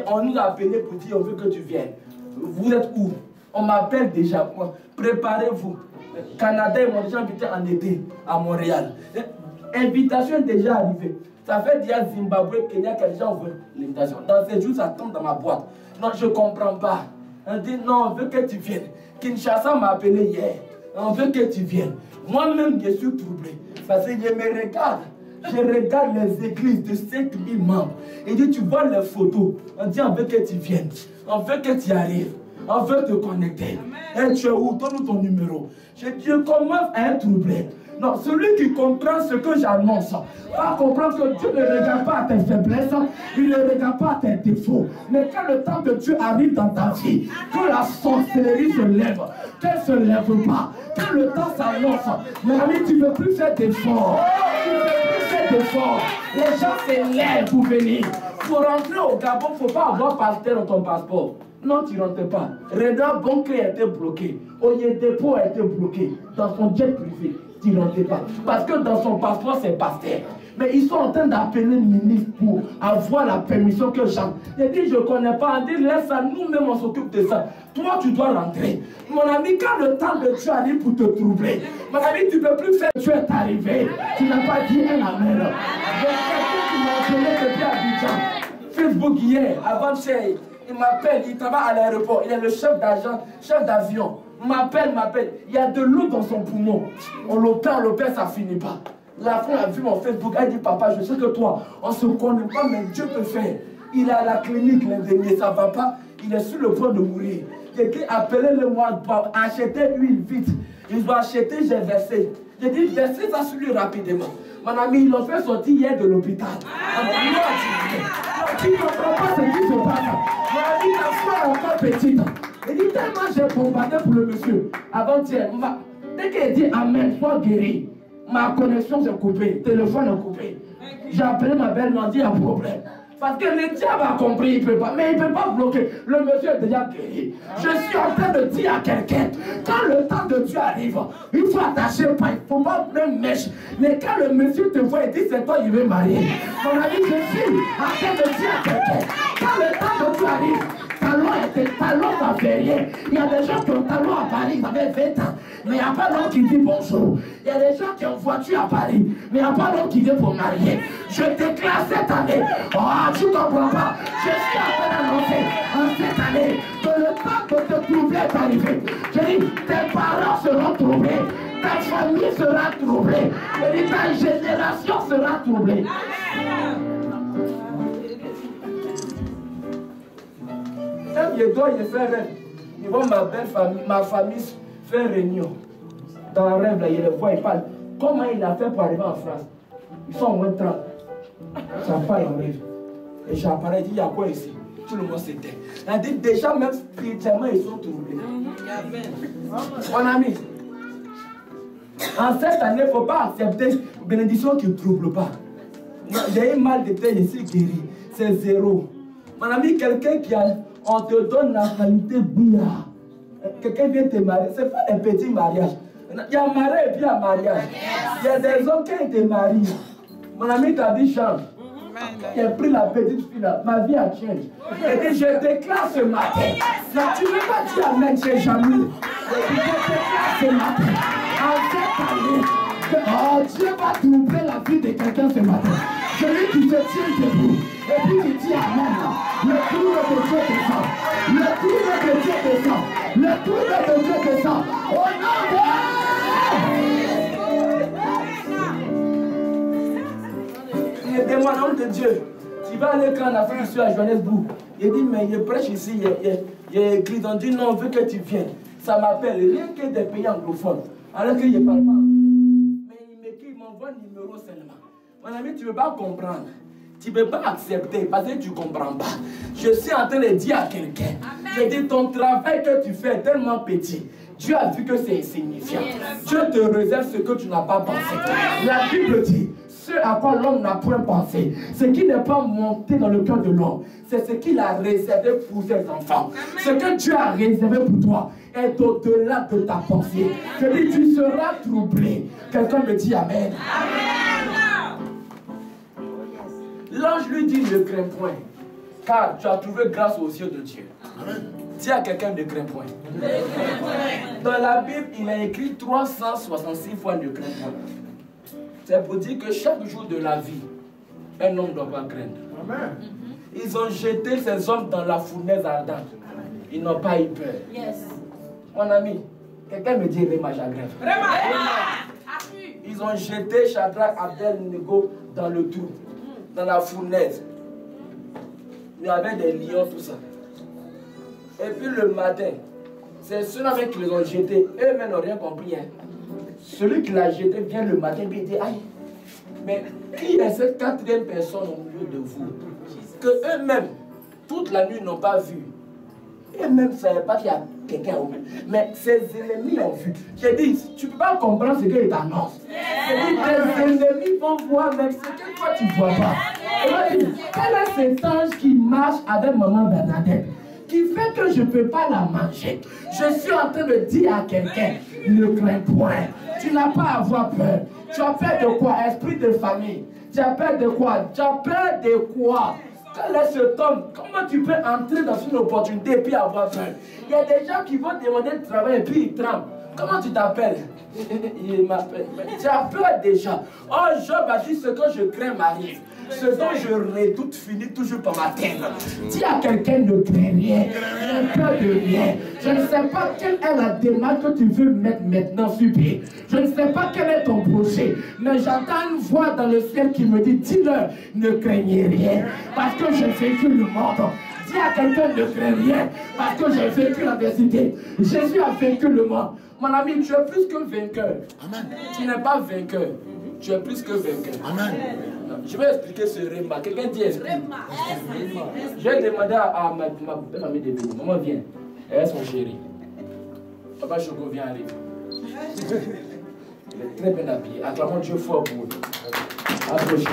On nous a appelé pour dire, on veut que tu viennes. Vous êtes où? On m'appelle déjà. Préparez-vous. Canada, ils m'ont déjà invité en été à Montréal. L'invitation est déjà arrivée. Ça fait déjà Zimbabwe, Kenya qui a déjà ouvert l'invitation. Dans ces jours, ça tombe dans ma boîte. Non, je ne comprends pas. On dit non, on veut que tu viennes. Kinshasa m'a appelé hier. On veut que tu viennes. Moi-même, je suis troublé. Parce que je me regarde. Je regarde les églises de 5000 membres. Et dit, tu vois les photos. On dit, on veut que tu viennes. On veut que tu arrives. On veut te connecter. Et tu es où? Donne-nous ton numéro. Je commence à être troublé. Non, celui qui comprend ce que j'annonce va comprendre que Dieu ne regarde pas à tes faiblesses, il ne regarde pas à tes défauts. Mais quand le temps de Dieu arrive dans ta vie, que la sorcellerie se lève, qu'elle ne se lève pas, quand le temps s'annonce, mon ami, tu ne peux plus faire d'efforts. Tu ne peux plus faire d'efforts. Les gens se lèvent pour venir. Pour rentrer au Gabon, il ne faut pas avoir pasteur dans ton passeport. Non, tu ne rentres pas. Redor bancaire a été bloqué. Oye Dépôt a été bloqué. Dans son jet privé, tu ne rentres pas. Parce que dans son passeport, c'est pasteur. Mais ils sont en train d'appeler le ministre pour avoir la permission que Jean. Il dit, je ne connais pas. On dit, laisse ça, nous-mêmes, on s'occupe de ça. Toi, tu dois rentrer. Mon ami, quand le temps de Dieu arrive pour te troubler, mon ami, tu ne peux plus faire. Tu es arrivé. Tu n'as pas dit un amen. Il y a quelqu'un qui m'a appelé depuis Abidjan. Facebook hier, avant-hier. Il m'appelle, il travaille à l'aéroport, il est le chef d'agent, chef d'avion. M'appelle. Il y a de l'eau dans son poumon. On l'opère, ça finit pas. La femme a vu mon Facebook, elle dit, papa, je sais que toi, on ne se connaît pas, mais Dieu peut faire. Il est à la clinique, l'indemnité, ça ne va pas, il est sur le point de mourir. J'ai dit, appelez-le-moi, achetez l'huile vite. Ils ont acheté, j'ai versé. J'ai dit, versez ça sur lui rapidement. Mon ami, ils l'ont fait sortir hier de l'hôpital. Tu ne comprends pas ce qui se passe. Mon ami, ta foi est encore petite. Il dit, tellement j'ai bombardé pour le monsieur. Avant-hier, dès qu'il dit amen, sois guéri. Ma connexion s'est coupée, le téléphone est coupé. J'ai appelé ma belle, m'a dit, il y a un problème. Parce que le diable a compris, il ne peut pas. Mais il ne peut pas bloquer. Le monsieur est déjà guéri. Je suis en train de dire à quelqu'un, quand le temps de Dieu arrive, il faut attacher le pain. Il ne faut pas prendre mèche. Mais quand le monsieur te voit et dit, c'est toi, il veut marier. Mon ami, je suis en train de dire à quelqu'un, quand le temps de Dieu arrive, talon, ça fait rien. Il y a des gens qui ont talon à Paris, ils avaient 20 ans. Mais il n'y a pas l'homme qui dit bonjour. Il y a des gens qui ont voiture à Paris, mais il n'y a pas l'homme qui vient pour marier. Je déclare cette année, tu ne comprends pas. Je suis en train d'annoncer en cette année que le temps de te troubler est arrivé. Je dis, tes parents seront troublés, ta famille sera troublée, et ta génération sera troublée. Il doit y faire rêve. Ils vont ma famille faire réunion. Dans le rêve, là, il les voit, il parle. Comment il a fait pour arriver en France? Ils sont au moins 30. Ça part en rêve. Et j'apparais, il dit, il y a quoi ici? Tout le monde s'était. Il a dit, déjà, même spirituellement, ils sont troublés. Mon ami, en cette année, il ne faut pas accepter une bénédiction qui ne trouble pas. J'ai eu mal de tête, je suis guéri. C'est zéro. Mon ami, quelqu'un qui a... On te donne la qualité bien. Quelqu'un vient te marier. Ce n'est pas un petit mariage. Il y a mariage et puis il y a mariage. Il y a des hommes qui te marient. Mon ami t'a dit change. Il a pris la petite fille là. Ma vie a changé. Et je déclare ce matin. Là, tu ne veux pas dire amen, c'est jaloux. Je déclare ce matin. En cette année. Oh, Dieu va troubler la vie de quelqu'un ce matin. Celui qui se tient debout. Et puis qui dit amen. Le trouble de Dieu descend. Le trouble de Dieu descend. Le trouble de Dieu descend. Au nom de... Aidez-moi, nom de Dieu. Tu vas aller quand en Afrique du Sud à Johannesburg. Il dit, mais il prêche ici. Il y a écrit, on dit, non, on veut que tu viennes. Ça m'appelle, rien que des pays anglophones. Alors qu'il ne parle pas. Mais il m'envoie un numéro seulement. Mon ami, tu ne veux pas comprendre. Tu ne peux pas accepter parce que tu ne comprends pas. Je suis en train de dire à quelqu'un, je dis ton travail que tu fais est tellement petit. Dieu a vu que c'est insignifiant. Dieu te réserve ce que tu n'as pas pensé. La Bible dit, ce à quoi l'homme n'a point pensé, ce qui n'est pas monté dans le cœur de l'homme, c'est ce qu'il a réservé pour ses enfants. Ce que Dieu a réservé pour toi est au-delà de ta pensée. Je dis, tu seras troublé. Quelqu'un me dit amen. L'ange lui dit, ne crains point, car tu as trouvé grâce aux yeux de Dieu. Dis à quelqu'un, ne crains point. Dans la Bible, il a écrit 366 fois ne crains point. C'est pour dire que chaque jour de la vie, un homme ne doit pas craindre. Ils ont jeté ces hommes dans la fournaise ardente. Ils n'ont pas eu peur. Mon ami, quelqu'un me dit Réma Jagref. Ils ont jeté Shadrach, Abednego dans le trou, dans la fournaise. Il y avait des lions, tout ça. Et puis le matin, c'est ceux-là qui les ont jetés. Eux-mêmes n'ont rien compris. Hein. celui qui l'a jeté vient le matin et dit, aïe, mais qui est cette quatrième personne au milieu de vous que eux-mêmes, toute la nuit, n'ont pas vu? Eux-mêmes ne savaient pas qu'il y a quelqu'un au milieu. Mais ses ennemis ont vu. J'ai dit, tu ne peux pas comprendre ce qu'il t'annonce. J'ai dit, tes ennemis vont voir même ce que toi tu ne vois pas. Et dit, quel est cet ange qui marche avec maman Bernadette, qui fait que je ne peux pas la manger? Je suis en train de dire à quelqu'un, ne crains point. Tu n'as pas à avoir peur. Tu as peur de quoi? Esprit de famille. Tu as peur de quoi? Tu as peur de quoi? Quel est cet homme? Comment tu peux entrer dans une opportunité et puis avoir peur? Il y a des gens qui vont demander de travail et puis ils tremblent. Comment tu t'appelles? Il m'appelle. Tu as peur déjà. Oh, Job a dit, ce que je crains m'arrive. Ce dont je redoute finit toujours par m'atteindre. Dis à quelqu'un, ne crains rien, ne peur de rien. Je ne sais pas quelle est la démarche que tu veux mettre maintenant sur pied. Je ne sais pas quel est ton projet, mais j'entends une voix dans le ciel qui me dit, dis-leur, ne craignez rien, parce que j'ai vécu le monde. Dis à quelqu'un, ne crains rien, parce que j'ai vécu l'adversité. Jésus a vaincu le monde. Mon ami, tu es plus que vainqueur. Amen. Tu n'es pas vainqueur. Tu es plus que vainqueur. Amen. Je vais expliquer ce réma. Quelqu'un dit explique. Je vais demander à ma belle amie de Béni. Maman vient. Elle est son chéri. Papa Choco vient arriver. Il est très bien habillé. Acclamons Dieu fort pour lui. Approchez.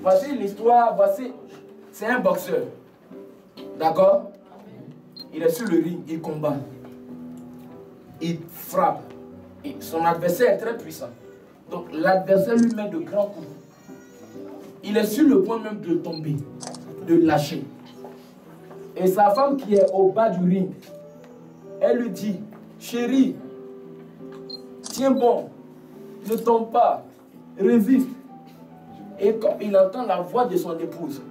Voici l'histoire. Voici. C'est un boxeur. D'accord? Il est sur le ring. Il combat. Il frappe. Et son adversaire est très puissant. Donc l'adversaire lui met de grands coups. Il est sur le point même de tomber, de lâcher. Et sa femme qui est au bas du ring, elle lui dit, chérie, tiens bon, ne tombe pas, résiste. Et quand il entend la voix de son épouse,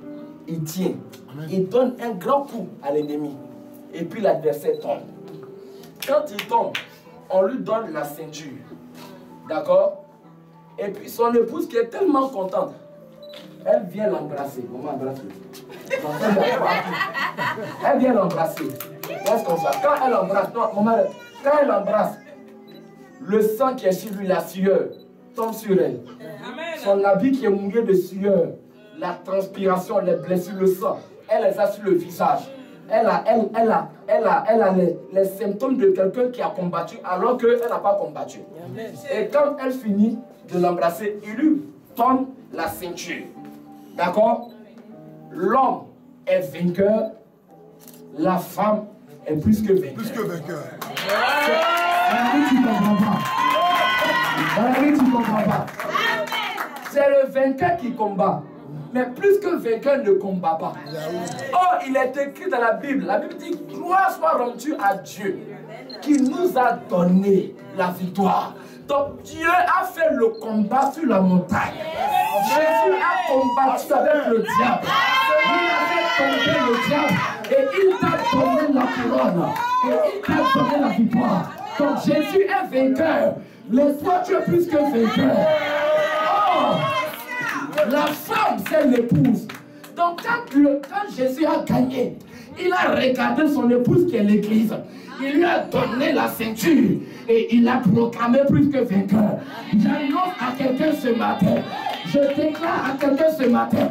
il tient. Amen. Il donne un grand coup à l'ennemi. Et puis l'adversaire tombe. Quand il tombe, on lui donne la ceinture. D'accord? Et puis son épouse qui est tellement contente, elle vient l'embrasser. Maman embrasse-le. Elle vient l'embrasser. Reste comme ça. Quand elle embrasse, non, maman, quand elle embrasse, le sang qui est sur lui, la sueur, tombe sur elle. Son habit qui est mouillé de sueur, la transpiration, les blessures, le sang, elle les a sur le visage. Elle a les symptômes de quelqu'un qui a combattu alors qu'elle n'a pas combattu. Amen. Et quand elle finit de l'embrasser, il lui donne la ceinture. D'accord? L'homme est vainqueur, la femme est plus que vainqueur. Plus que vainqueur. Tu comprends pas. Tu comprends pas. C'est le vainqueur qui combat. Mais plus que vainqueur ne combat pas. Oh, il est écrit dans la Bible. La Bible dit, gloire soit rendue à Dieu qui nous a donné la victoire. Donc Dieu a fait le combat sur la montagne. Jésus a combattu avec le diable. Il a fait tomber le diable. Et il t'a donné la couronne. Et il t'a donné la victoire. Donc Jésus est vainqueur. Mais toi tu es plus que vainqueur. Oh! La femme, c'est l'épouse. Donc quand Jésus a gagné, il a regardé son épouse qui est l'église. Il lui a donné la ceinture et il l'a proclamé plus que vainqueur. J'annonce à quelqu'un ce matin, je déclare à quelqu'un ce matin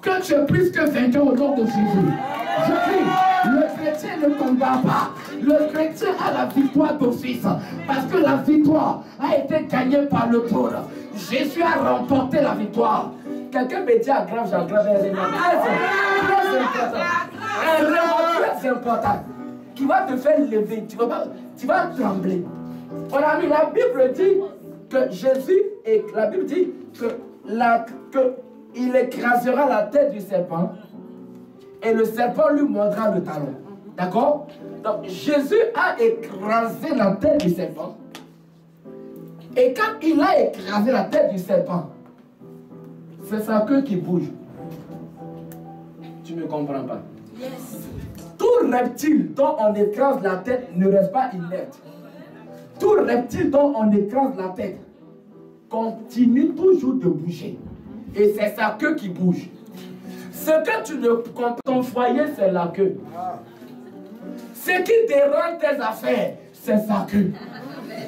que tu es plus que vainqueur au nom de Jésus. Je dis, le chrétien ne combat pas. Le chrétien a la victoire d'office parce que la victoire a été gagnée par le trône. Jésus a remporté la victoire. Quelqu'un me dit à grave, j'ai grave un élément très important. Un élément très important qui va te faire lever. Tu vas trembler. On a mis, la Bible dit que Jésus, et la Bible dit que il écrasera la tête du serpent et le serpent lui mordra le talon. D'accord? Donc Jésus a écrasé la tête du serpent. Et quand il a écrasé la tête du serpent, c'est sa queue qui bouge. Tu ne me comprends pas? Yes. Tout reptile dont on écrase la tête ne reste pas inerte. Tout reptile dont on écrase la tête continue toujours de bouger. Et c'est sa queue qui bouge. Ce que tu ne comprends, ton foyer, c'est la queue. Ce qui dérange tes affaires, c'est ça que.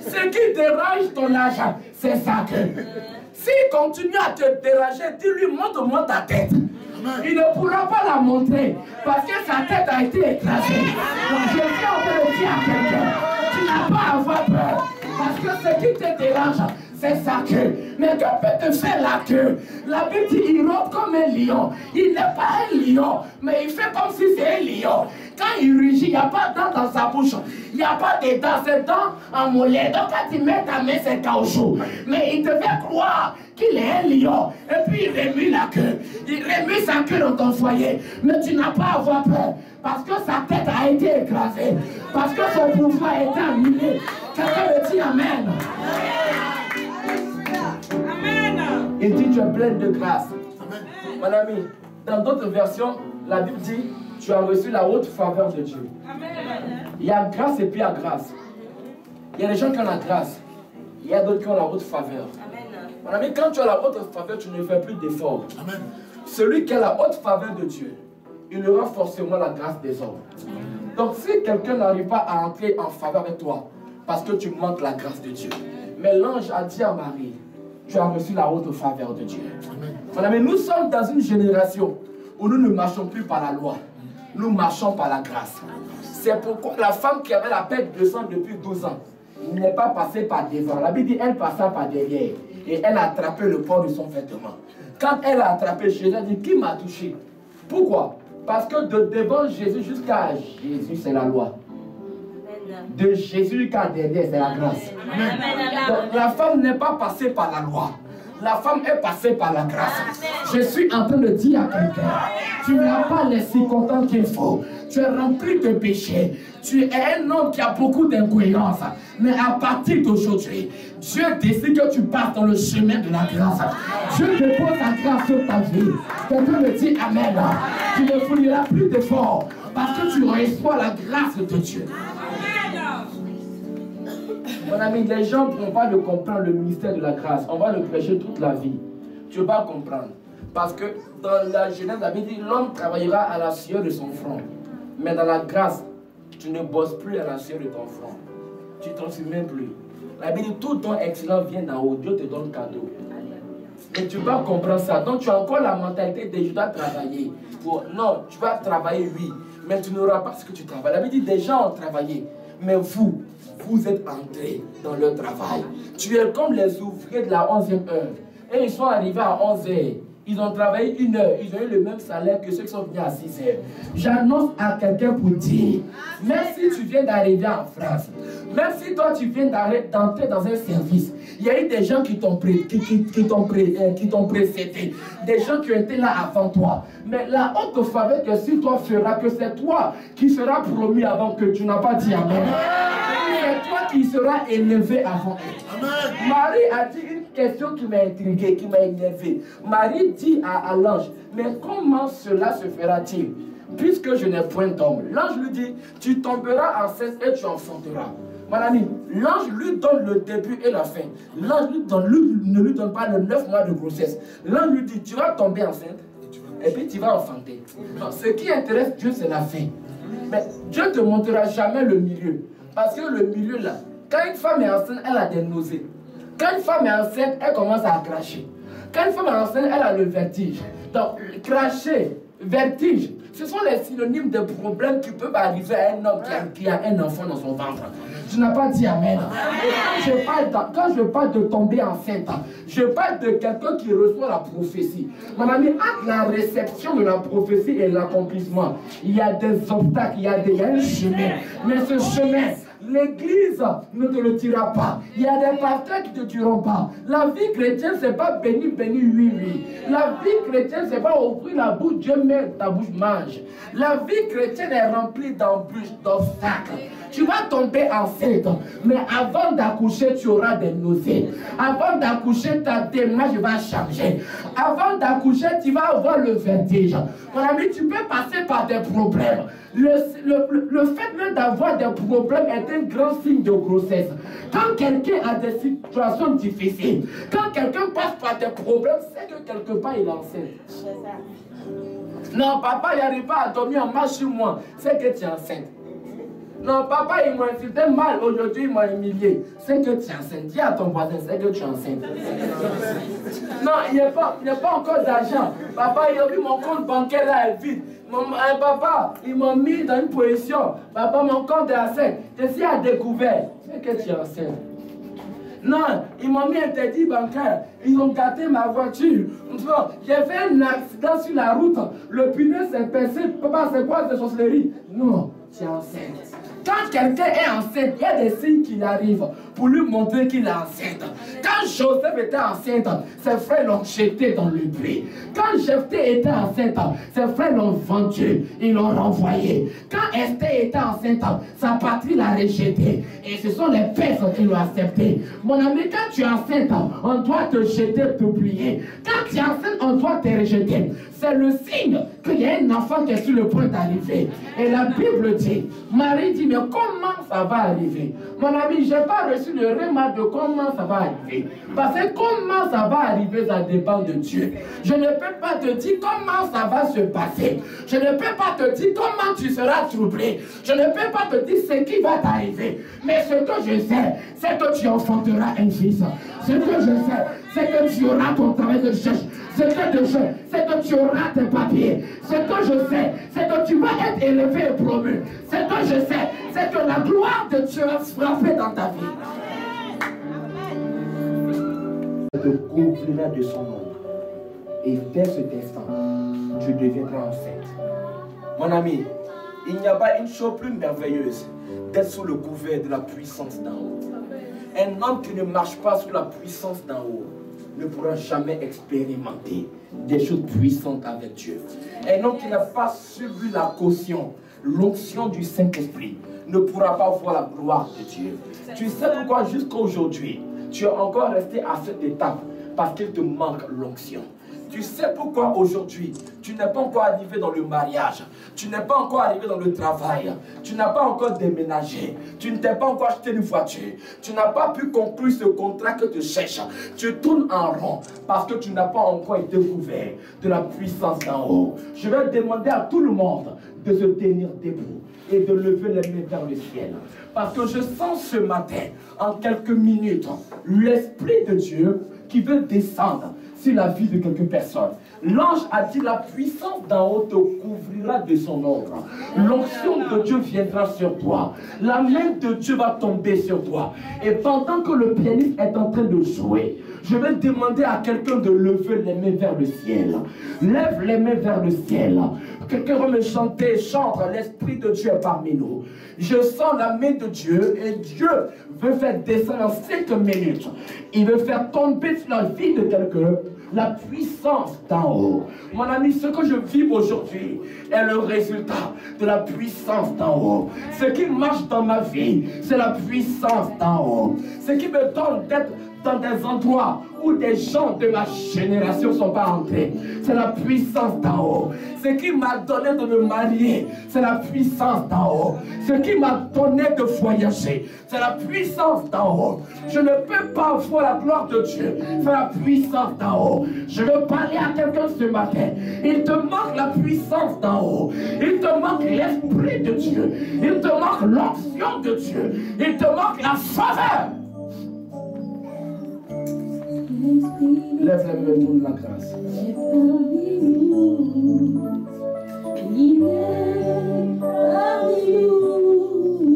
Ce qui dérange ton âge, c'est ça que. S'il continue à te déranger, dis-lui, montre-moi ta tête. Il ne pourra pas la montrer parce que sa tête a été écrasée. Donc je viens en train de dire à quelqu'un, tu n'as pas à avoir peur. Parce que ce qui te dérange, c'est sa queue. Mais que peut te faire la queue? La Bible dit, il rôde comme un lion. Il n'est pas un lion, mais il fait comme si c'était un lion. Quand il rugit, il n'y a pas de dents dans sa bouche. Il n'y a pas de dents, c'est dents en mollet. Donc quand il met ta main, c'est caoutchouc. Mais il te fait croire qu'il est un lion. Et puis il remue la queue. Il remue sa queue dans ton foyer. Mais tu n'as pas à avoir peur. Parce que sa tête a été écrasée. Parce que son pouvoir a été annulé. Quelqu'un me dit Amen. Amen. Il dit tu es pleine de grâce. Amen. Mon ami, dans d'autres versions, la Bible dit tu as reçu la haute faveur de Dieu. Amen. Il y a grâce et puis il y a grâce. Il y a des gens qui ont la grâce. Il y a d'autres qui ont la haute faveur. Amen. Mon ami, quand tu as la haute faveur, tu ne fais plus d'efforts. Amen. Celui qui a la haute faveur de Dieu, il aura forcément la grâce des hommes. Donc si quelqu'un n'arrive pas à entrer en faveur avec toi, parce que tu manques la grâce de Dieu. Mais l'ange a dit à Marie, tu as reçu la haute faveur de Dieu. Amen. Mais nous sommes dans une génération où nous ne marchons plus par la loi. Nous marchons par la grâce. C'est pourquoi la femme qui avait la perte de sang depuis 12 ans n'est pas passée par devant. La Bible dit elle passa par derrière et elle a attrapé le port de son vêtement. Quand elle a attrapé Jésus, elle a dit qui m'a touché? Pourquoi? Parce que de devant Jésus jusqu'à Jésus, c'est la loi. De Jésus jusqu'à derrière, c'est la grâce. Donc, la femme n'est pas passée par la loi. La femme est passée par la grâce. Je suis en train de dire à quelqu'un, tu n'as pas les circonstances qu'il faut. Tu es rempli de péchés. Tu es un homme qui a beaucoup d'incohérences. Mais à partir d'aujourd'hui, Dieu décide que tu passes dans le chemin de la grâce. Dieu te pose la grâce sur ta vie. Quelqu'un me dit Amen. Tu ne fourniras plus d'efforts parce que tu reçois la grâce de Dieu. Mon ami, les gens ne vont pas comprendre le mystère de la grâce. On va le prêcher toute la vie. Tu ne vas pas comprendre. Parce que dans la Genèse, la Bible dit l'homme travaillera à la sueur de son front. Mais dans la grâce, tu ne bosses plus à la sueur de ton front. Tu ne t'en souviens plus. La Bible dit tout don excellent vient d'en haut. Dieu te donne cadeau. Et tu vas comprendre ça. Donc tu as encore la mentalité de je dois travailler. Non, tu vas travailler, oui. Mais tu n'auras pas ce que tu travailles. La Bible dit des gens ont travaillé. Mais vous êtes entrés dans leur travail. Tu es comme les ouvriers de la 11e heure. Et ils sont arrivés à 11 heures. Ils ont travaillé 1 heure. Ils ont eu le même salaire que ceux qui sont venus à 6 heures. J'annonce à quelqu'un pour dire, même si tu viens d'arriver en France, même si toi tu viens d'entrer dans un service, il y a eu des gens qui t'ont précédé, des gens qui ont été là avant toi. Mais la haute faveur que sur toi fera que c'est toi qui seras promu avant que tu n'as pas dit Amen. C'est toi qui seras élevé avant eux. Marie a dit une question qui m'a intrigué, qui m'a énervé. Marie dit à l'ange, mais comment cela se fera-t-il? Puisque je n'ai point d'homme. L'ange lui dit, tu tomberas enceinte et tu enfanteras. Mon ami, l'ange lui donne le début et la fin. L'ange ne lui donne pas les 9 mois de grossesse. L'ange lui dit, tu vas tomber enceinte et puis tu vas enfanter. Donc, ce qui intéresse Dieu, c'est la fin. Mais Dieu ne te montrera jamais le milieu. Parce que le milieu là, quand une femme est enceinte, elle a des nausées. Quand une femme est enceinte, elle commence à cracher. Quand une femme est enceinte, elle a le vertige. Donc, cracher, vertige, ce sont les synonymes de problèmes qui peuvent arriver à un homme qui a un enfant dans son ventre. Tu n'as pas dit Amen. Et quand je parle de tomber enceinte, je parle de quelqu'un qui reçoit la prophétie. Mon ami, entre la réception de la prophétie et l'accomplissement, il y a des obstacles, il y a un chemin. Mais ce chemin, l'église ne te le dira pas. Il y a des pasteurs qui ne te diront pas. La vie chrétienne, ce n'est pas béni, béni, oui, oui. La vie chrétienne, ce n'est pas ouvrir la bouche, Dieu met ta bouche, mange. La vie chrétienne est remplie d'embûches, d'obstacles. Tu vas tomber enceinte, mais avant d'accoucher, tu auras des nausées. Avant d'accoucher, ta démarche va changer. Avant d'accoucher, tu vas avoir le vertige. Mon ami, tu peux passer par des problèmes. Le fait même d'avoir des problèmes est un grand signe de grossesse. Quand quelqu'un a des situations difficiles, quand quelqu'un passe par des problèmes, c'est que quelque part il est enceinte. Non, papa, il n'arrive pas à dormir en marche sur moi. C'est que tu es enceinte. Non, papa, il m'a insulté mal. Aujourd'hui, il m'a humilié. C'est que tu es enceinte. Dis à ton voisin, c'est que tu es enceinte. Non, il n'y a pas encore d'argent. Papa, il a vu mon compte bancaire là, est vide. Papa, ils m'ont mis dans une position. Papa, mon compte est à sec. Je suis à découvert. C'est que tu es enceinte. Non, ils m'ont mis interdit bancaire. Ils ont gâté ma voiture. J'ai fait un accident sur la route. Le pneu s'est percé. Papa, c'est quoi cette sorcellerie? Non, tu es enceinte. Quand quelqu'un est enceinte, il y a des signes qui arrivent pour lui montrer qu'il est enceinte. Quand Joseph était enceinte, ses frères l'ont jeté dans le puits. Quand Jephthé était enceinte, ses frères l'ont vendu, ils l'ont renvoyé. Quand Esther était enceinte, sa patrie l'a rejeté. Et ce sont les Perses qui l'ont accepté. Mon ami, quand tu es enceinte, on doit te jeter, t'oublier. Quand tu es enceinte, on doit te rejeter. C'est le signe qu'il y a un enfant qui est sur le point d'arriver. Et la Bible dit, Marie dit, mais comment ça va arriver? Mon ami, je n'ai pas reçu le remarque de comment ça va arriver. Parce que comment ça va arriver, ça dépend de Dieu. Je ne peux pas te dire comment ça va se passer. Je ne peux pas te dire comment tu seras troublé. Je ne peux pas te dire ce qui va t'arriver. Mais ce que je sais, c'est que tu enfanteras un fils. Ce que je sais, c'est que tu auras ton travail de cherche. Ce que je sais, c'est que tu auras tes papiers. Ce que je sais, c'est que tu vas être élevé et promu. Ce que je sais, c'est que la gloire de Dieu va frapper dans ta vie. Tu te couvriras de son ombre. Et dès cet instant, tu deviendras enceinte. Mon ami, il n'y a pas une chose plus merveilleuse d'être sous le couvert de la puissance d'en haut. Un homme qui ne marche pas sous la puissance d'en haut ne pourra jamais expérimenter des choses puissantes avec Dieu. Un homme qui n'a pas subi la caution, l'onction du Saint-Esprit, ne pourra pas voir la gloire de Dieu. Tu sais pourquoi jusqu'à aujourd'hui, tu es encore resté à cette étape? Parce qu'il te manque l'onction. Tu sais pourquoi aujourd'hui, tu n'es pas encore arrivé dans le mariage, tu n'es pas encore arrivé dans le travail, tu n'as pas encore déménagé, tu ne t'es pas encore acheté une voiture, tu n'as pas pu conclure ce contrat que tu cherches, tu tournes en rond parce que tu n'as pas encore été couvert de la puissance d'en haut. Je vais demander à tout le monde de se tenir debout et de lever les mains vers le ciel. Parce que je sens ce matin, en quelques minutes, l'Esprit de Dieu qui veut descendre sur la vie de quelques personnes. L'ange a dit, la puissance d'en haut te couvrira de son ombre. L'onction de Dieu viendra sur toi. La main de Dieu va tomber sur toi. Et pendant que le pianiste est en train de jouer, je vais demander à quelqu'un de lever les mains vers le ciel. Lève les mains vers le ciel. Quelqu'un va me chanter, chante, l'Esprit de Dieu est parmi nous. Je sens la main de Dieu et Dieu veut faire descendre en 5 minutes. Il veut faire tomber sur la vie de quelqu'un la puissance d'en haut. Mon ami, ce que je vis aujourd'hui est le résultat de la puissance d'en haut. Ce qui marche dans ma vie, c'est la puissance d'en haut. Ce qui me donne d'être dans des endroits où des gens de ma génération ne sont pas entrés, c'est la puissance d'en haut. Ce qui m'a donné de me marier, c'est la puissance d'en haut. Ce qui m'a donné de voyager, c'est la puissance d'en haut. Je ne peux pas voir la gloire de Dieu, c'est la puissance d'en haut. Je veux parler à quelqu'un ce matin. Il te manque la puissance d'en haut. Il te manque l'Esprit de Dieu. Il te manque l'onction de Dieu. Il te manque la faveur. Lève les mains pour la grâce.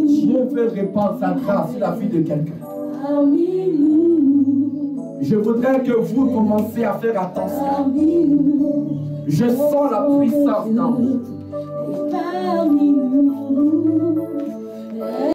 Dieu veut répandre sa grâce sur la vie de quelqu'un. Je voudrais que vous commenciez à faire attention. Je sens la puissance dans vous.